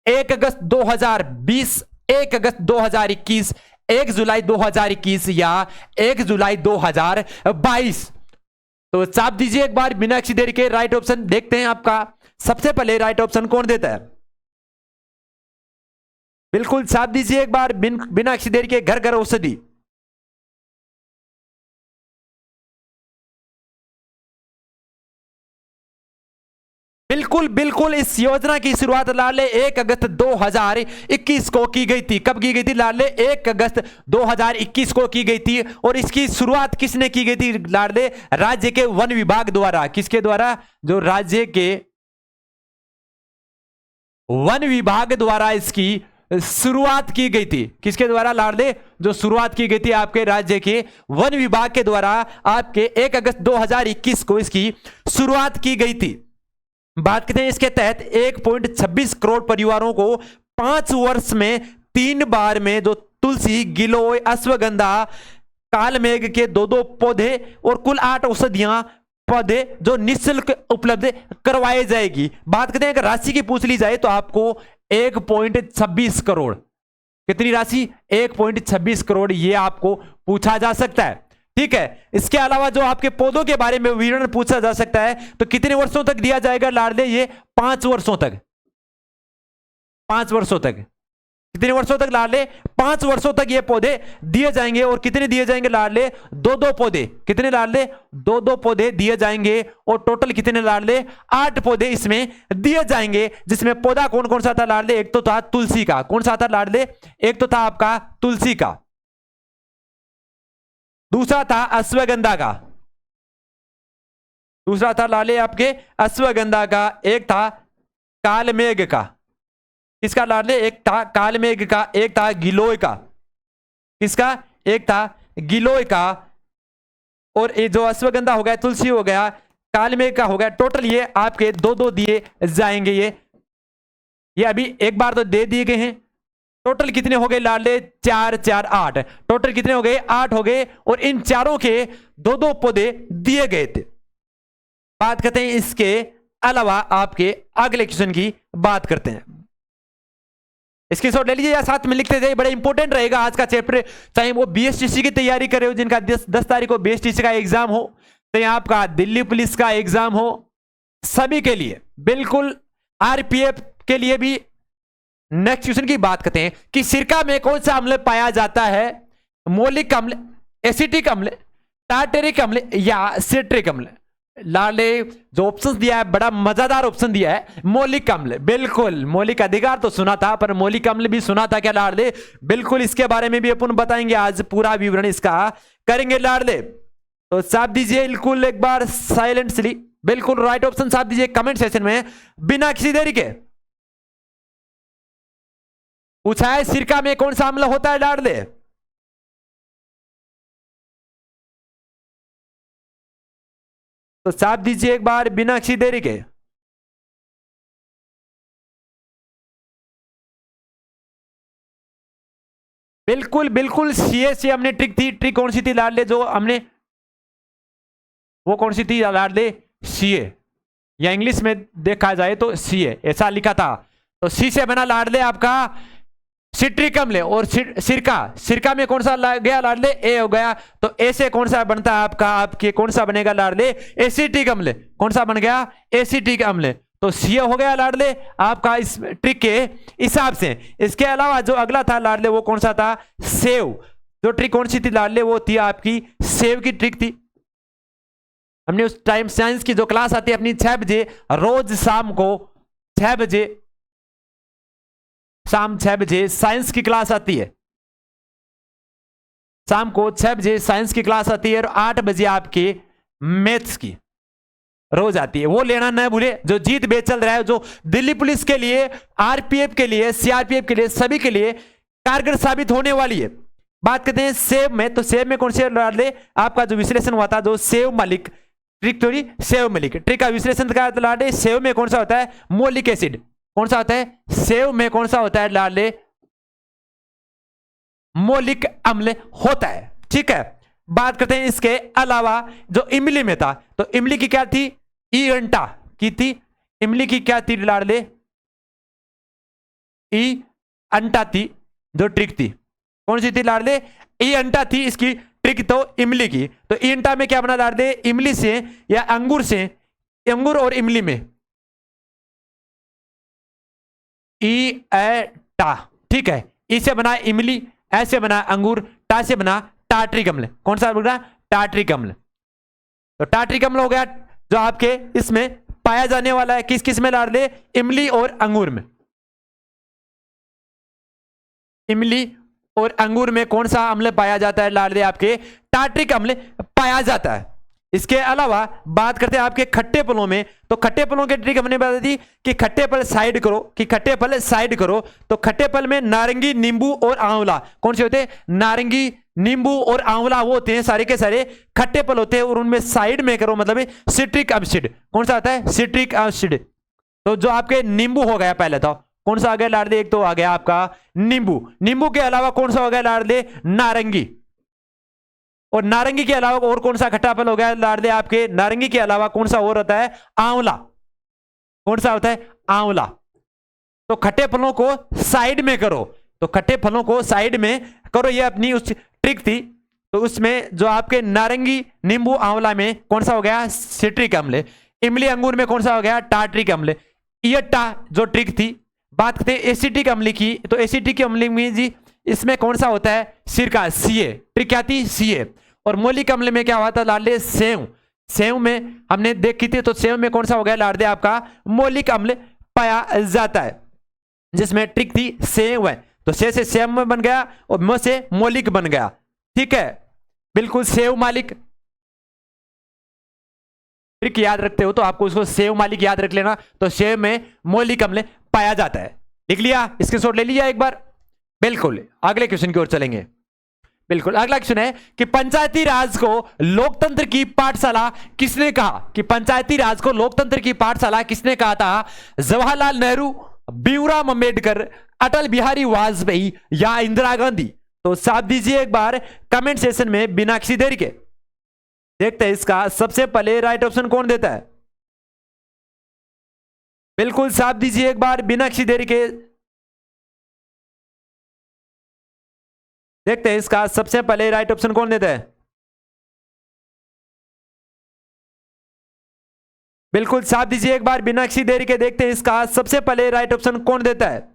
Speaker 1: 1 अगस्त 2020, 1 अगस्त 2021, 1 जुलाई 2021 या 1 जुलाई 2022। तो चाप दीजिए एक बार बिना किसी देरी के। राइट ऑप्शन देखते हैं आपका सबसे पहले राइट ऑप्शन कौन देता है। बिल्कुल साथ दीजिए एक बार बिना किसी देरी के। घर घर औषधि, बिल्कुल बिल्कुल इस योजना की शुरुआत लाडले 1 अगस्त 2021 को की गई थी। कब की गई थी लाडले? 1 अगस्त 2021 को की गई थी। और इसकी शुरुआत किसने की गई थी लाडले? राज्य के वन विभाग द्वारा। किसके द्वारा? जो राज्य के वन विभाग द्वारा इसकी शुरुआत की गई थी। किसके द्वारा लाडले? जो शुरुआत की गई थी आपके राज्य के वन विभाग के द्वारा आपके 1 अगस्त 2021 को इसकी शुरुआत की गई थी। बात करते हैं इसके तहत 1.26 करोड़ परिवारों को 5 वर्ष में 3 बार में जो तुलसी, गिलोय, अश्वगंधा, कालमेघ के 2-2 पौधे और कुल 8 औषधियां पौधे जो निःशुल्क उपलब्ध करवाए जाएगी। बात करते हैं अगर राशि की पूछ ली जाए तो आपको 1.26 करोड़, कितनी राशि? 1.26 करोड़ ये आपको पूछा जा सकता है। ठीक है, इसके अलावा जो आपके पौधों के बारे में विवरण पूछा जा सकता है तो कितने वर्षों तक दिया जाएगा लाडले? ये 5 वर्षों तक। 5 वर्षों तक। कितने वर्षों तक लाडले? 5 वर्षों तक ये पौधे दिए जाएंगे। और कितने दिए जाएंगे लाडले? 2-2 पौधे। कितने लाडले? 2-2 पौधे दिए जाएंगे। और टोटल कितने लाडले? 8 पौधे इसमें दिए जाएंगे। जिसमें पौधा कौन कौन सा था लाडले? एक तो था तुलसी का। कौन सा था लाडले? एक तो था आपका तुलसी का, दूसरा था अश्वगंधा का, दूसरा था लाले आपके अश्वगंधा का, एक था कालमेघ का। किसका लाडले? एक था कालमेघ का, एक था गिलोय का। किसका? एक था गिलोय का। और ये जो अश्वगंधा हो गया, तुलसी हो गया, कालमेघ का हो गया। टोटल ये आपके 2-2 दिए जाएंगे। ये अभी एक बार तो दे दिए गए हैं। टोटल कितने हो गए लाडले? 4 4 8। टोटल कितने हो गए? 8 हो गए। और इन चारों के 2-2 पौधे दिए गए थे। बात करते हैं इसके अलावा आपके अगले क्वेश्चन की बात करते हैं। इसके शॉट ले लीजिए या साथ में लिखते जाइए, बड़ा इंपॉर्टेंट रहेगा आज का चैप्टर। चाहे वो बीएसटीसी की तैयारी कर रहे हो, जिनका 10 तारीख को बीएसटीसी का एग्जाम हो, चाहे आपका दिल्ली पुलिस का एग्जाम हो, सभी के लिए, बिल्कुल आरपीएफ के लिए भी। नेक्स्ट क्वेश्चन की बात करते हैं कि सिरका में कौन सा अम्ल पाया जाता है? मौलिक अम्ल, एसिटिक अम्ल, टार्टेरिक अम्ल या सिट्रिक अम्ल? लाडले जो ऑप्शन दिया है बड़ा मजेदार ऑप्शन दिया है, मौलिक अम्ल। बिल्कुल, मौलिक अधिकार तो सुना था पर मौलिक अम्ल भी सुना था क्या लाडले? बिल्कुल, इसके बारे में भी अपन बताएंगे आज, पूरा विवरण इसका करेंगे लाडले। तो साफ दीजिए बिल्कुल एक बार साइलेंटली, बिल्कुल राइट ऑप्शन साफ दीजिए कमेंट सेक्शन में बिना किसी देरी के। पूछा है सिरका में कौन सा अम्ल होता है लाडले? तो साफ दीजिए एक बार बिना किसी देरी के। बिल्कुल बिल्कुल, सीए से हमने ट्रिक थी। ट्रिक कौन सी थी लाडले जो हमने? वो कौन सी थी लाडले? सीए, या इंग्लिश में देखा जाए तो सीए ऐसा लिखा था। तो सी से बना लाडले आपका सिट्रिक अम्ल। और सिरका, सिरका में कौन सा गया लाडले? ए हो गया। तो ए से कौन सा बनता है आपका? आपके कौन सा बनेगा लाडले? एसिटिक अम्ल। कौन सा बन गया? एसिटिक अम्ल। तो सी हो गया लाडले आपका इस ट्रिक के हिसाब से। इसके अलावा जो अगला था लाडले वो कौन सा था? सेव। जो ट्रिक कौन सी थी लाडले? वो थी आपकी सेव की ट्रिक थी। हमने उस टाइम साइंस की जो क्लास आती है अपनी 6 बजे रोज शाम को, 6 बजे शाम 6 बजे साइंस की क्लास आती है। शाम को 6 बजे साइंस की क्लास आती है और 8 बजे आपके मैथ्स की। रोज आती है, वो लेना न भूले। जो जीत बेच चल रहा है, जो दिल्ली पुलिस के लिए, आरपीएफ के लिए, सीआरपीएफ के लिए, सभी के लिए कारगर साबित होने वाली है। बात करते हैं सेव में, तो सेव में कौन से लाडले आपका जो विश्लेषण हुआ था, जो save Malik trick theory, save Malik trick का विश्लेषण का लाडले, सेव में कौन सा होता है, मोलिक एसिड। कौन सा होता है, सेव में कौन सा होता है लाडले, मौलिक अम्ल होता है। ठीक है, बात करते हैं इसके अलावा जो इमली में था, तो इमली की क्या थी, ई अंटा की थी। इमली की क्या थी लाडले, ई अंटा थी जो ट्रिक थी। कौन सी थी लाडले, ई अंटा थी इसकी ट्रिक तो इमली की। तो ई अंटा में क्या बना लाडले, इमली से या अंगूर से, अंगूर और इमली में ई टा। ठीक है, ई से बना इमली, ऐसे बना अंगूर, टा से बना टार्ट्रिक अम्ल। कौन सा बना, टार्ट्रिक अम्ल। तो टार्ट्रिक अम्ल हो गया जो आपके इसमें पाया जाने वाला है, किस किस में लाडले, इमली और अंगूर में। इमली और अंगूर में कौन सा अम्ल पाया जाता है लाडले, आपके टार्ट्रिक अम्ल पाया जाता है। इसके अलावा बात करते हैं आपके खट्टे फलों में, तो खट्टे फलों की ट्रिक हमने बता दी कि खट्टे फल साइड करो, कि खट्टे फल साइड करो। तो खट्टे फल में नारंगी, नींबू और आंवला कौन से होते हैं, नारंगी, नींबू और आंवला वो होते हैं, सारे के सारे खट्टे फल होते हैं, और उनमें साइड में करो, मतलब सिट्रिक एसिड। कौन सा आता है, सिट्रिक एसिड। तो जो आपके नींबू हो गया, पहले तो कौन सा आ गया लाडले, एक तो आ गया आपका नींबू। नींबू के अलावा कौन सा हो गया लाडले, नारंगी। और नारंगी के अलावा और कौन सा खट्टा फल हो गया लाडले आपके, नारंगी के अलावा कौन सा और होता है, आंवला। कौन सा होता है, आंवला। तो खट्टे फलों को साइड में करो, तो खट्टे फलों को साइड में करो, ये अपनी उस ट्रिक थी। तो उसमें जो आपके नारंगी, नींबू, आंवला में कौन सा हो गया, सिट्रिक अम्ल। इमली, अंगूर में कौन सा हो गया, टार्ट्रिक अम्ल। इयट्टा जो ट्रिक थी। बात करते हैं एसिटिक अम्ल की, तो एसिटिक अम्ल में जी इसमें कौन सा होता है, सिरका, सीए। ट्रिक क्या थी, सीए। और मौलिक अम्ल में क्या हुआ था लाडले, सेव। सेव में हमने देखी थी, तो सेव में कौन सा हो गया लाडले आपका, मौलिक अम्ल पाया जाता है, जिसमें ट्रिक थी सेव है। तो से सेव में बन गया और म से मौलिक बन गया। ठीक है, बिल्कुल सेव मालिक ट्रिक याद रखते हो तो आपको उसको सेव मालिक याद रख लेना। तो सेव में मौलिक अम्ल पाया जाता है। लिख लिया, इसके शॉट ले लिया एक बार। बिल्कुल, अगले क्वेश्चन की ओर चलेंगे। बिल्कुल, अगला क्वेश्चन है कि पंचायती राज को लोकतंत्र की पाठशाला किसने कहा, कि पंचायती राज को लोकतंत्र की पाठशाला किसने कहा था, जवाहरलाल नेहरू, भीमराव अंबेडकर, अटल बिहारी वाजपेयी या इंदिरा गांधी। तो साथ दीजिए एक बार कमेंट सेशन में बिना किसी देरी के। देखते हैं इसका सबसे पहले राइट ऑप्शन कौन देता है। बिल्कुल साथ दीजिए एक बार बिना किसी देरी के। देखते हैं इसका सबसे पहले राइट ऑप्शन कौन देता है। बिल्कुल साथ दीजिए एक बार बिना किसी देरी के। देखते हैं इसका सबसे पहले राइट ऑप्शन कौन देता है।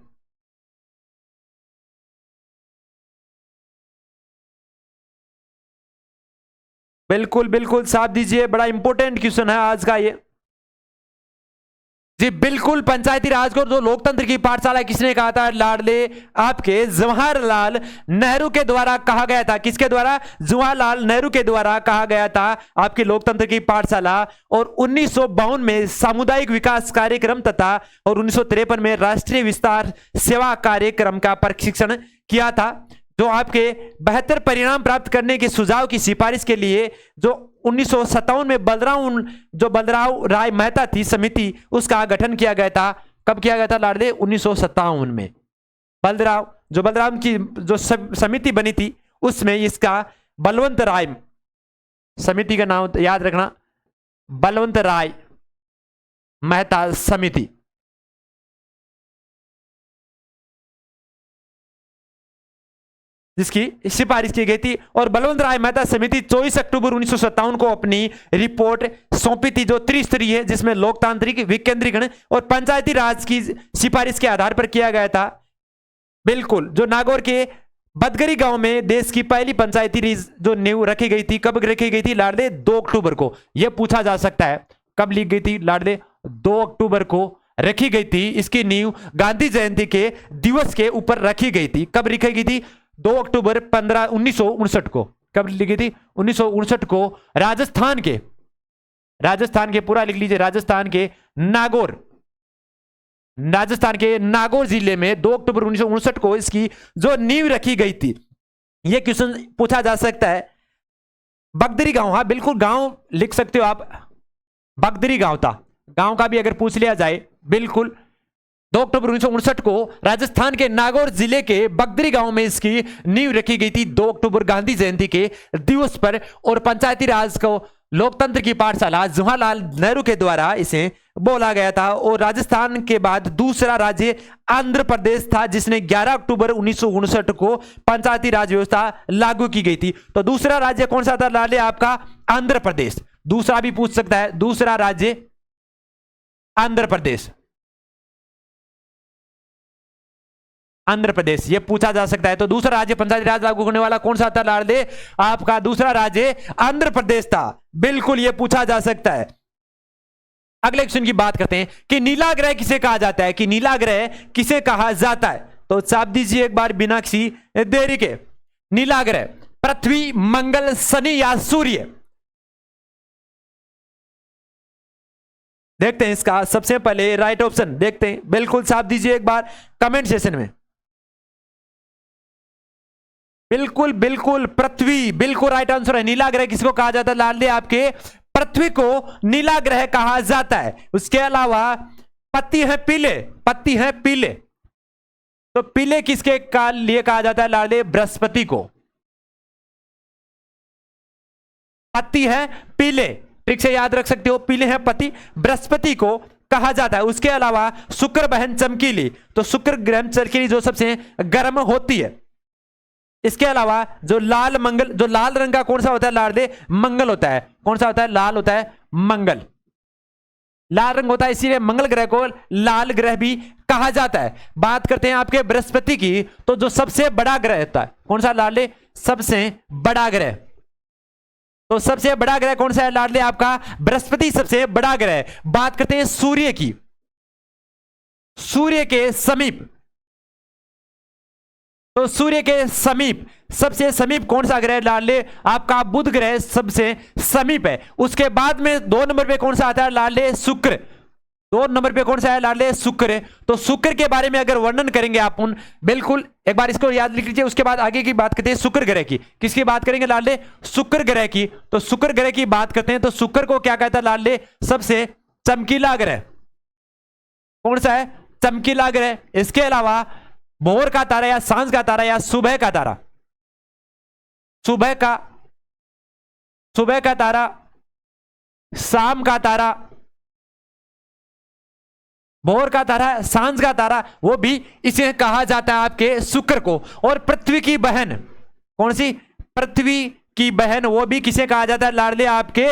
Speaker 1: बिल्कुल बिल्कुल साथ दीजिए, बड़ा इंपॉर्टेंट क्वेश्चन है आज का ये। जी बिल्कुल, पंचायती राज को जो लोकतंत्र की पाठशाला किसने कहा था लाडले, आपके जवाहरलाल नेहरू के द्वारा कहा गया था। किसके द्वारा, जवाहरलाल नेहरू के द्वारा कहा गया था आपकी लोकतंत्र की पाठशाला। और 1952 में सामुदायिक विकास कार्यक्रम तथा और 1953 में राष्ट्रीय विस्तार सेवा कार्यक्रम का प्रशिक्षण किया था। जो आपके बेहतर परिणाम प्राप्त करने के सुझाव की सिफारिश के लिए जो 1957 में बलराव राय मेहता थी समिति, उसका गठन किया गया था। कब किया गया था लाडले, 1957 में। बलराम की जो समिति बनी थी उसमें इसका बलवंत राय, समिति का नाम याद रखना, बलवंत राय मेहता समिति। जिसकी सिफारिश की गई थी। और बलवंत राय मेहता समिति 24 अक्टूबर 1957 को अपनी रिपोर्ट सौंपी थी, जो त्रिस्तरीय, जिसमें लोकतांत्रिक, विकेंद्रीकरण और पंचायती राज की सिफारिश के आधार पर किया गया था। बिल्कुल, जो नागौर के बदगरी गांव में देश की पहली पंचायती राज जो नींव रखी गई थी, कब रखी गई थी लाडले, 2 अक्टूबर को। यह पूछा जा सकता है कब ली गई थी लाडले, 2 अक्टूबर को रखी गई थी। इसकी नींव गांधी जयंती के दिवस के ऊपर रखी गई थी। कब रखी गई थी, 2 अक्टूबर 1959 को। कब लिखी थी, 1959 को राजस्थान के राजस्थान के, पूरा लिख लीजिए, राजस्थान के नागौर जिले में 2 अक्टूबर 1959 को इसकी जो नींव रखी गई थी। यह क्वेश्चन पूछा जा सकता है। बगदरी गांव, हाँ बिल्कुल गांव लिख सकते हो आप, बगदरी गांव था, गांव का भी अगर पूछ लिया जाए, बिल्कुल 2 अक्टूबर 1959 को राजस्थान के नागौर जिले के बगदरी गांव में इसकी नींव रखी गई थी 2 अक्टूबर गांधी जयंती के दिवस पर। और पंचायती राज को लोकतंत्र की पाठशाला जवाहरलाल नेहरू के द्वारा इसे बोला गया था। और राजस्थान के बाद दूसरा राज्य आंध्र प्रदेश था, जिसने 11 अक्टूबर 1959 को पंचायती राज व्यवस्था लागू की गई थी। तो दूसरा राज्य कौन सा था लाले आपका? आंध्र प्रदेश। दूसरा भी पूछ सकता है, दूसरा राज्य आंध्र प्रदेश, आंध्र प्रदेश ये पूछा जा सकता है। तो दूसरा राज्य पंचायती राज लागू करने वाला कौन सा था लाडले? आपका दूसरा राज्य आंध्र प्रदेश था, बिल्कुल ये पूछा जा सकता है। अगले क्वेश्चन की बात करते हैं कि नीला ग्रह किसे कहा जाता है, कि नीला ग्रह किसे कहा जाता है? तो छाप दीजिए एक बार बिना किसी देरी के। नीला ग्रह पृथ्वी, मंगल, शनि या सूर्य? देखते हैं इसका सबसे पहले राइट ऑप्शन, देखते हैं, बिल्कुल छाप दीजिए एक बार कमेंट सेशन में। बिल्कुल बिल्कुल पृथ्वी, बिल्कुल राइट आंसर है। नीला ग्रह किसको कहा जाता है लाडले? आपके पृथ्वी को नीला ग्रह कहा जाता है। उसके अलावा पत्ती है पीले, पत्ती है पीले, तो पीले किसके का लिए कहा जाता है लाडले? बृहस्पति को। पत्ती है पीले, ठीक से याद रख सकते हो, पीले हैं पति, बृहस्पति को कहा जाता है। उसके अलावा शुक्र बहन चमकीली, तो शुक्र ग्रह चमकीली जो सबसे गर्म होती है। इसके अलावा जो लाल मंगल, जो लाल रंग का कौन सा होता है लाडले? मंगल होता है। कौन सा होता है? लाल होता है, मंगल लाल रंग होता है, इसीलिए मंगल ग्रह को लाल ग्रह भी कहा जाता है। बात करते हैं आपके बृहस्पति की, तो जो सबसे बड़ा ग्रह होता है कौन सा लाडले? सबसे बड़ा ग्रह, तो सबसे बड़ा ग्रह कौन सा है लाडले? आपका बृहस्पति सबसे बड़ा ग्रह। बात करते हैं सूर्य की, सूर्य के समीप, तो सूर्य के समीप सबसे समीप कौन सा ग्रह लाडले? आपका बुध ग्रह सबसे समीप है। उसके बाद में 2 नंबर पे कौन सा आता है लाडले? शुक्र। 2 नंबर पे कौन सा है लाडले? शुक्र। तो शुक्र के बारे में अगर वर्णन करेंगे आप, बिल्कुल एक बार इसको याद लिख लीजिए। उसके बाद आगे की बात करते हैं शुक्र ग्रह की। किसकी बात करेंगे लाडले? शुक्र ग्रह की। तो शुक्र ग्रह की बात करते हैं, तो शुक्र को क्या कहता है लाडले? सबसे चमकीला ग्रह। कौन सा है? चमकीला ग्रह। इसके अलावा भोर का तारा या सांझ का तारा या सुबह का तारा, सुबह का तारा, शाम का तारा, भोर का तारा, सांझ का तारा, वो भी इसे कहा जाता है आपके शुक्र को। और पृथ्वी की बहन, कौन सी? पृथ्वी की बहन, वो भी किसे कहा जाता है लाडले? आपके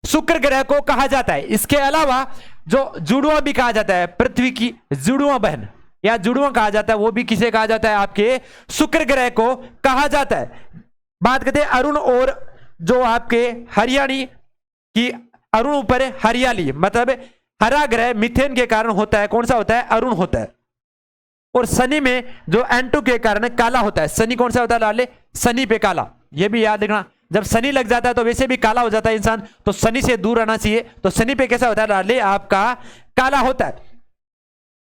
Speaker 1: शुक्र ग्रह को कहा जाता है। इसके अलावा जो जुड़वा भी कहा जाता है, पृथ्वी की जुड़वा बहन या जुड़वा कहा जाता है, वो भी किसे कहा जाता है? आपके शुक्र ग्रह को कहा जाता है। बात करते हैं अरुण, और जो आपके हरियाणी की, अरुण ऊपर हरियाली, मतलब हरा ग्रह मिथेन के कारण होता है, कौन सा होता है? अरुण होता है। और शनि में जो N2 के कारण काला होता है, शनि कौन सा होता है लाडले? शनि पे काला, ये भी याद रखना। जब शनि लग जाता है तो वैसे भी काला हो जाता है इंसान, तो शनि से दूर रहना चाहिए। तो शनि पे कैसा होता है लाडले? आपका काला होता है।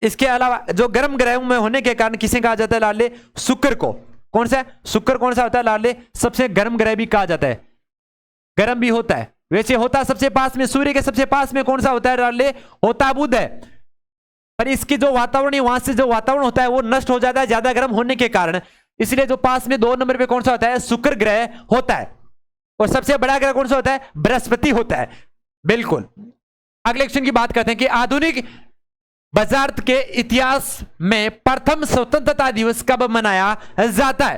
Speaker 1: इसके अलावा जो गर्म ग्रह में होने के कारण किसे कहा जाता है लाडले? शुक्र को। कौन सा? शुक्र कौन सा होता है लाडले? सबसे गर्म ग्रह भी कहा जाता है, गर्म भी होता है। वैसे होता सबसे पास में, सूर्य के सबसे पास में कौन सा होता है लाडले? होता बुध है। पर इसकी जो वातावरण है, वहां से जो वातावरण होता है वो नष्ट हो जाता है ज्यादा गर्म होने के कारण, इसलिए जो पास में 2 नंबर पे कौन सा होता है? शुक्र ग्रह होता है। और सबसे बड़ा ग्रह कौन सा होता है? बृहस्पति होता है। बिल्कुल। अगले क्वेश्चन की बात करते हैं कि आधुनिक भारत के इतिहास में प्रथम स्वतंत्रता दिवस कब मनाया जाता है?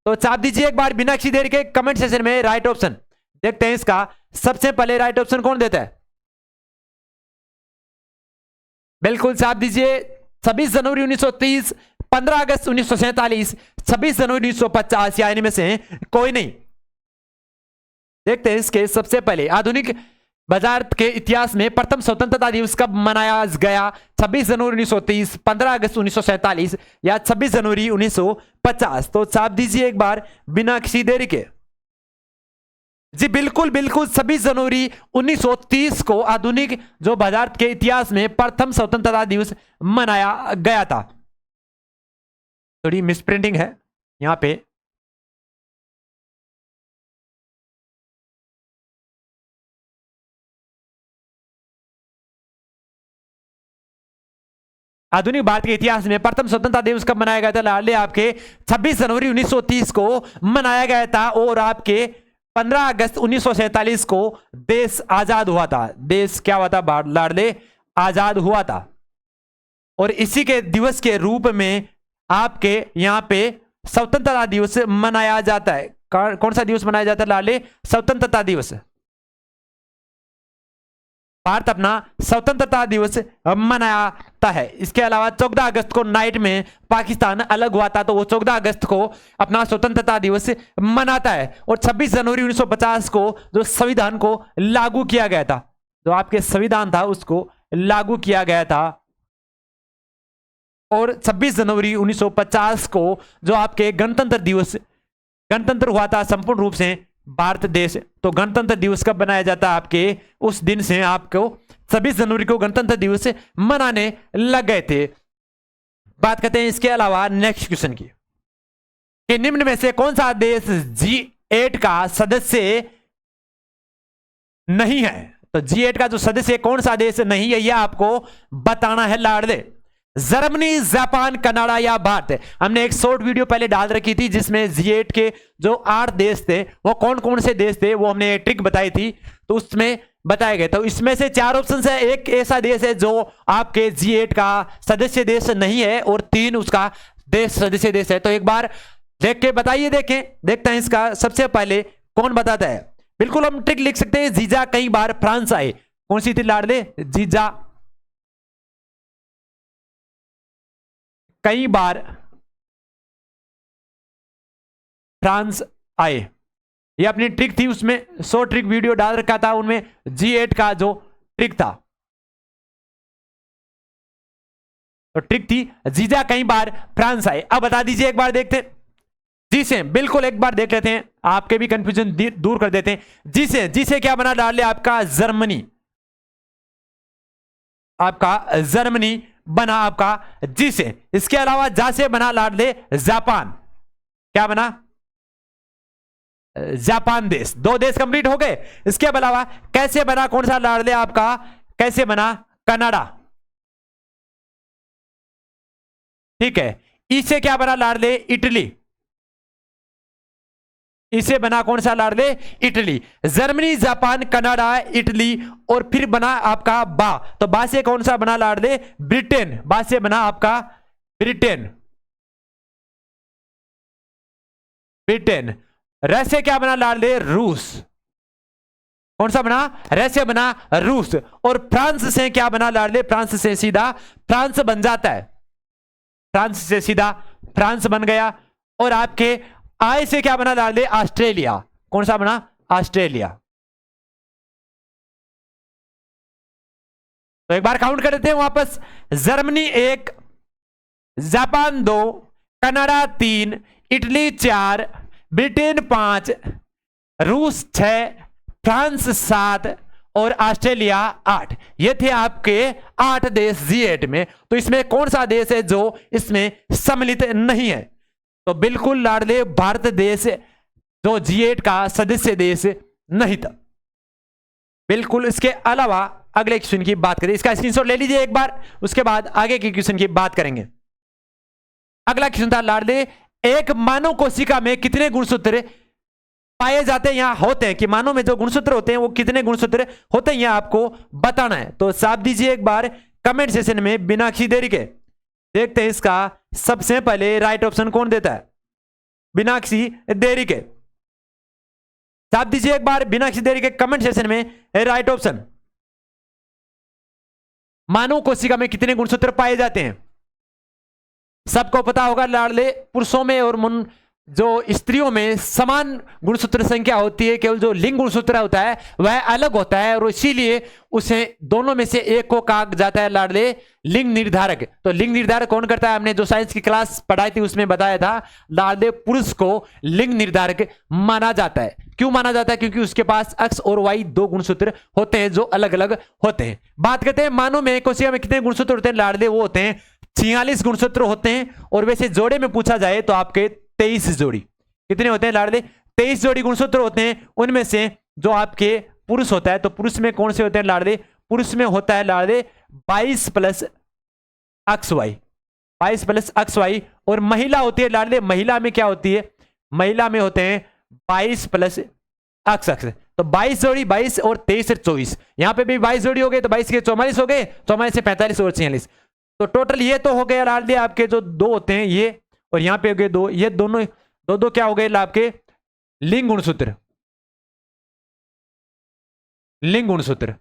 Speaker 1: तो छाप दीजिए एक बार बिना किसी देरी के कमेंट सेशन में राइट ऑप्शन। देखते हैं इसका सबसे पहले राइट ऑप्शन कौन देता है? बिल्कुल छाप दीजिए 26 जनवरी 1930, 15 अगस्त 1947, 26 जनवरी 1950 या इनमें से कोई नहीं। देखते हैं इसके सबसे पहले आधुनिक भारत के इतिहास में प्रथम स्वतंत्रता दिवस कब मनाया गया? 26 जनवरी 1930, 15 अगस्त 1947 या 26 जनवरी 1950। तो छाप दीजिए एक बार बिना किसी देरी के। जी बिल्कुल बिल्कुल, 26 जनवरी 1930 को आधुनिक जो भारत के इतिहास में प्रथम स्वतंत्रता दिवस मनाया गया था। थोड़ी मिसप्रिंटिंग है यहां पे। आधुनिक भारत के इतिहास में प्रथम स्वतंत्रता दिवस कब मनाया गया था लाडले? आपके 26 जनवरी 1930 को मनाया गया था, और आपके 15 अगस्त 1947 को देश आजाद हुआ था। देश क्या हुआ था लाडले? आजाद हुआ था। और इसी के दिवस के रूप में आपके यहां पे स्वतंत्रता दिवस मनाया जाता है। कौन सा दिवस मनाया जाता है लाडले? स्वतंत्रता दिवस। भारत अपना स्वतंत्रता दिवस मनाता है। इसके अलावा 14 अगस्त को नाइट में पाकिस्तान अलग हुआ था, तो वो 14 अगस्त को अपना स्वतंत्रता दिवस मनाता है। और 26 जनवरी 1950 को जो संविधान को लागू किया गया था, जो आपके संविधान था उसको लागू किया गया था। और 26 जनवरी 1950 को जो आपके गणतंत्र दिवस, गणतंत्र हुआ था संपूर्ण रूप से भारत देश, तो गणतंत्र दिवस कब बनाया जाता है? आपके उस दिन से आपको 26 जनवरी को गणतंत्र दिवस मनाने लग गए थे। बात करते हैं इसके अलावा नेक्स्ट क्वेश्चन की, कि निम्न में से कौन सा देश G8 का सदस्य नहीं है? तो G8 का जो सदस्य कौन सा देश नहीं है, यह आपको बताना है लाडले। जर्मनी, जापान, कनाडा या भारत? हमने एक शॉर्ट वीडियो पहले डाल रखी थी जिसमें G8 के जो 8 देश थे वो कौन कौन से देश थे, वो हमने ट्रिक बताई थी, तो उसमें बताए गए। तो इसमें से 4 ऑप्शन है। एक ऐसा देश है जो आपके G8 का सदस्य देश नहीं है, और 3 उसका देश सदस्य देश है। तो एक बार देख के बताइए, देखते हैं इसका सबसे पहले कौन बताता है। बिल्कुल हम ट्रिक लिख सकते हैं, जीजा कई बार फ्रांस आए। कौन सी थी लाडले? जीजा कई बार फ्रांस आए, ये अपनी ट्रिक थी। उसमें 100 ट्रिक वीडियो डाल रखा था, उनमें G8 का जो ट्रिक था, तो ट्रिक थी जीजा कई बार फ्रांस आए। अब बता दीजिए एक बार, देखते हैं। जी से बिल्कुल एक बार देख लेते हैं, आपके भी कंफ्यूजन दूर कर देते हैं। जी से क्या बना डाल ले? आपका जर्मनी, आपका जर्मनी बना आपका जी से। इसके अलावा जा से बना लाड ले जापान। क्या बना? जापान देश। 2 देश कंप्लीट हो गए। इसके अलावा कैसे बना? कौन सा लाड ले आपका? कैसे बना? कनाडा। ठीक है। ई से क्या बना लाड ले? इटली। इसे बना कौन सा लाड ले? Italy. Germany, Japan, Canada, Italy, और फिर बना आपका बा। तो बा से कौन सा बना लाड ले? ब्रिटेन। बा से बना आपका ब्रिटेन। ब्रिटेन। र से क्या बना लाड ले? रूस। कौन सा बना? र से बना रूस। और फ्रांस से क्या बना लाड ले? फ्रांस से सीधा फ्रांस बन जाता है। फ्रांस से सीधा फ्रांस बन गया। और आपके आई से क्या बना लाड ले? ऑस्ट्रेलिया। कौन सा बना? ऑस्ट्रेलिया। तो एक बार काउंट कर देते हैं वापस। Germany 1, Japan 2, Canada 3, Italy 4, Britain 5, रूस 6, फ्रांस 7 और ऑस्ट्रेलिया 8। ये थे आपके 8 देश G8 में। तो इसमें कौन सा देश है जो इसमें सम्मिलित नहीं है? तो बिल्कुल लाडले भारत देश जो G8 का सदस्य देश नहीं था। बिल्कुल। इसके अलावा अगले क्वेश्चन की बात करें, इसका स्क्रीनशॉट ले लीजिए एक बार, उसके बाद आगे के क्वेश्चन की बात करेंगे। अगला क्वेश्चन था लाडले, एक मानव कोशिका में कितने गुणसूत्र पाए जाते हैं? यहां होते हैं कि मानव में जो गुणसूत्र होते हैं वो कितने गुणसूत्र होते हैं, यहां आपको बताना है। तो साफ दीजिए एक बार कमेंट सेशन में बिना किसी देरी के। देखते हैं इसका सबसे पहले राइट ऑप्शन कौन देता है बिना किसी देरी के। साफ दीजिए एक बार बिना किसी देरी के कमेंट सेशन में राइट ऑप्शन। मानव कोशिका में कितने गुणसूत्र पाए जाते हैं? सबको पता होगा लाडले, पुरुषों में और जो स्त्रियों में समान गुणसूत्र संख्या होती है, केवल जो लिंग गुणसूत्र होता है वह अलग होता है और इसीलिए उसे दोनों में से एक को कहा जाता है लाडले लिंग निर्धारक। तो लिंग निर्धारक कौन करता है? हमने जो साइंस की क्लास पढ़ाई थी उसमें बताया था, लाडले पुरुष को लिंग निर्धारक माना जाता है। क्यों माना जाता है? क्योंकि उसके पास एक्स और वाई दो गुणसूत्र होते हैं जो अलग अलग होते हैं। बात करते हैं मानव में, कोशिका में कितने गुणसूत्र होते हैं लाडले? वो होते हैं 46 गुणसूत्र होते हैं। और वैसे जोड़े में पूछा जाए तो आपके 23 जोड़ी। कितने होते हैं लाडले? 23 जोड़ी गुणसूत्र होते हैं। उनमें से जो आपके पुरुष होता है, तो पुरुष में कौन से होते हैं लाडले? पुरुष में होता है लाडले 22 plus X Y, 22 plus X Y. और महिला होती है लाडले, महिला में क्या होती है? महिला में होते हैं 22 प्लस एक्स एक्स। तो 22 जोड़ी, 22 और 23 से 24। यहां पे भी 22 जोड़ी हो गए तो 22 के 44 हो गए, 44 से 45 और 46। तो टोटल ये तो हो गया लाडले आपके जो दो होते हैं ये, और यहां पे हो गए दो। ये दोनों दो क्या हो गए आपके? लिंग गुणसूत्र। लिंग गुणसूत्र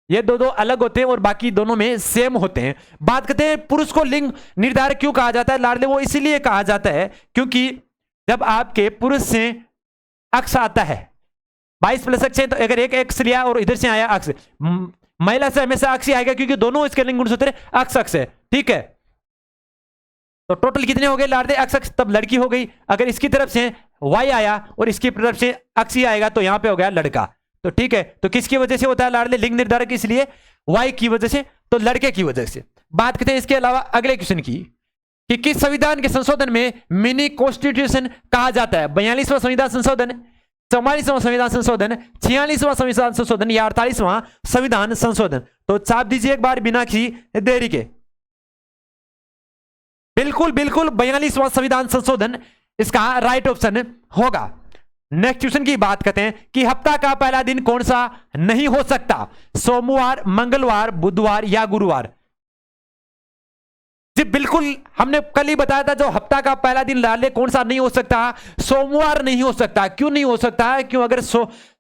Speaker 1: ये दो अलग होते हैं और बाकी दोनों में सेम होते हैं। बात करते हैं पुरुष को लिंग निर्धारक क्यों कहा जाता है लाडले? वो इसलिए कहा जाता है क्योंकि जब आपके पुरुष से अक्ष आता है, 22 प्लस अक्ष है, तो अगर एक एक्स लिया और इधर से आया अक्ष, महिला से हमेशा अक्ष ही आएगा क्योंकि दोनों इसके लिंग गुणसूत्र अक्ष अक्ष है। ठीक है, तो टोटल कितने हो गए लाडले? अक्ष अक्ष, तब लड़की हो गई। अगर इसकी तरफ से वाई आया और इसकी तरफ से अक्ष ही आएगा तो यहां पे हो गया लड़का। तो ठीक है, तो किसकी वजह से होता है लाडले लिंग निर्धारक? इसलिए वाई की वजह से, तो लड़के की वजह से। बात करते हैं इसके अलावा अगले क्वेश्चन की कि किस संविधान के संशोधन में मिनी कॉन्स्टिट्यूशन कहा जाता है? 42वां संविधान संशोधन, 44वां संविधान संशोधन, 46वां संविधान संशोधन या 48वां संविधान संशोधन? तो छाप दीजिए एक बार बिना किसी देरी के। बिल्कुल बिल्कुल 42वां संविधान संशोधन इसका राइट ऑप्शन होगा। नेक्स्ट क्वेश्चन की बात करते हैं कि हफ्ता का पहला दिन कौन सा नहीं हो सकता? सोमवार, मंगलवार, बुधवार या गुरुवार? जी बिल्कुल, हमने कल ही बताया था जो हफ्ता का पहला दिन लाडले कौन सा नहीं हो सकता? सोमवार नहीं हो सकता। क्यों नहीं हो सकता? क्यों?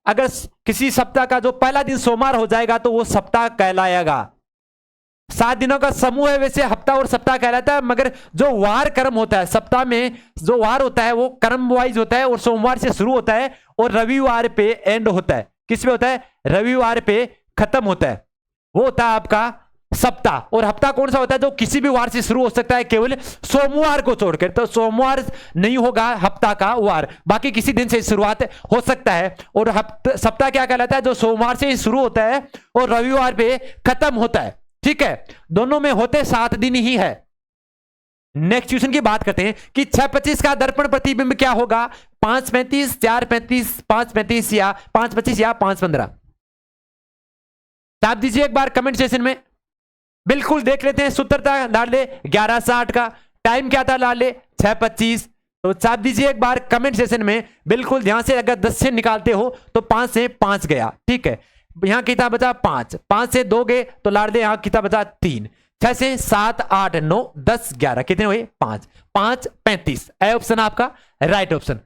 Speaker 1: अगर किसी सप्ताह का जो पहला दिन सोमवार हो जाएगा तो वो सप्ताह कहलाएगा। 7 दिनों का समूह है वैसे हफ्ता और सप्ताह कहलाता है, मगर जो वार कर्म होता है सप्ताह में, जो वार होता है वो कर्म वाइज होता है और सोमवार से शुरू होता है और रविवार पे एंड होता है। किस पे होता है? रविवार पे खत्म होता है, वो होता है आपका सप्ताह। और हफ्ता कौन सा होता है? जो किसी भी वार से शुरू हो सकता है केवल सोमवार को छोड़कर। तो सोमवार नहीं होगा हफ्ता का वार, बाकी किसी दिन से शुरुआत हो सकता है। और सप्ताह क्या कहलाता है? जो सोमवार से शुरू होता है और रविवार पे खत्म होता है। ठीक है, दोनों में होते 7 दिन ही है। नेक्स्ट क्वेश्चन की बात करते हैं कि 6:25 का दर्पण प्रतिबिंब क्या होगा? 5:35, 4:35, 5:35 या 5:25 या 5:15? आप दीजिए एक बार कमेंट सेशन में। बिल्कुल देख लेते हैं सूत्र था लाडले 11:60 का। टाइम क्या था लाडले? 6:25। तो छाप दीजिए एक बार कमेंट सेशन में। बिल्कुल ध्यान से, अगर 10 से निकालते हो तो 5 से 5 गया। ठीक है, यहां कितना बचा? 5, 5 से 2 गए तो लाडले यहां कितना बचा? 3, 6 से 7, 8, 9, 10, 11 कितने हुए? 5, 5, 35। ए ऑप्शन आपका राइट ऑप्शन।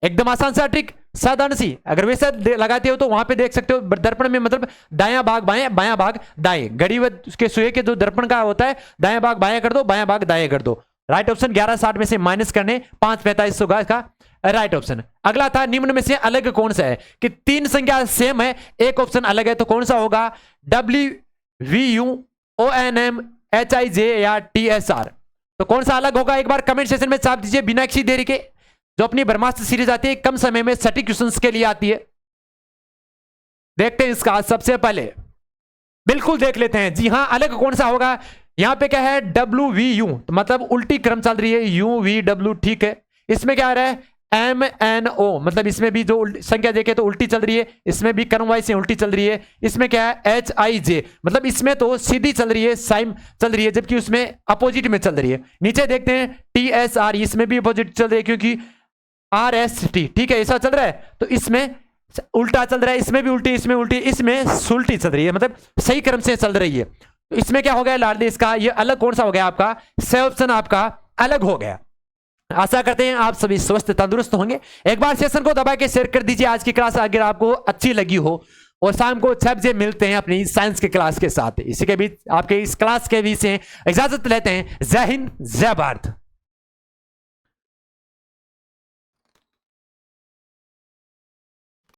Speaker 1: एकदम आसान सा ट्रिक, साधारण सी। अगर वैसे लगाते हो तो वहां पे देख सकते हो दर्पण में, मतलब दायां भाग बाएं, बायां भाग दाएं। घड़ी के सुए के जो दर्पण का होता है, दायां भाग बायां कर दो, बायां भाग दाएं कर दो। राइट ऑप्शन 11:60 में से माइनस करने 5:45 होगा इसका राइट ऑप्शन। अगला था निम्न में से अलग कौन सा है? कि 3 संख्या सेम है, एक ऑप्शन अलग है, तो कौन सा होगा? WVUONMHIJ या TSR? तो कौन सा अलग होगा? एक बार कमेंट सेशन में छाप दीजिए बिना किसी देरी के। जो अपनी ब्रह्मास्त्र सीरीज आती है कम समय में सटीक क्वेश्चंस के लिए आती है, देखते हैं इसका सबसे पहले। बिल्कुल देख लेते हैं। जी हां, अलग कौन सा होगा? यहां पे क्या है? WVU, तो मतलब उल्टी क्रम चल रही है, UVW। ठीक है, इसमें क्या आ रहा है? MNO, मतलब इसमें भी जो संख्या देखे तो उल्टी चल रही है, इसमें भी क्रम वाइज से उल्टी चल रही है। इसमें क्या है? HIJ, मतलब इसमें तो सीधी चल रही है, साइम चल रही है, जबकि उसमें अपोजिट में चल रही है। नीचे देखते हैं TSR, इसमें भी अपोजिट चल रही है क्योंकि RST। ठीक है, ऐसा चल रहा है, तो इसमें उल्टा चल रहा है, इसमें भी उल्टी, इसमें उल्टी, इसमें सुल्टी चल रही है, मतलब सही क्रम से चल रही है। तो इसमें क्या हो गया लाडली? इसका ये अलग कौन सा हो गया? आपका सी ऑप्शन आपका अलग हो गया। आशा करते हैं आप सभी स्वस्थ तंदुरुस्त होंगे। एक बार सेशन को दबा के शेयर कर दीजिए आज की क्लास अगर आपको अच्छी लगी हो। और शाम को 6 बजे मिलते हैं अपनी साइंस के क्लास के साथ। इसी के बीच आपके इस क्लास के बीच से इजाजत लेते हैं। जय हिंद, जय भारत।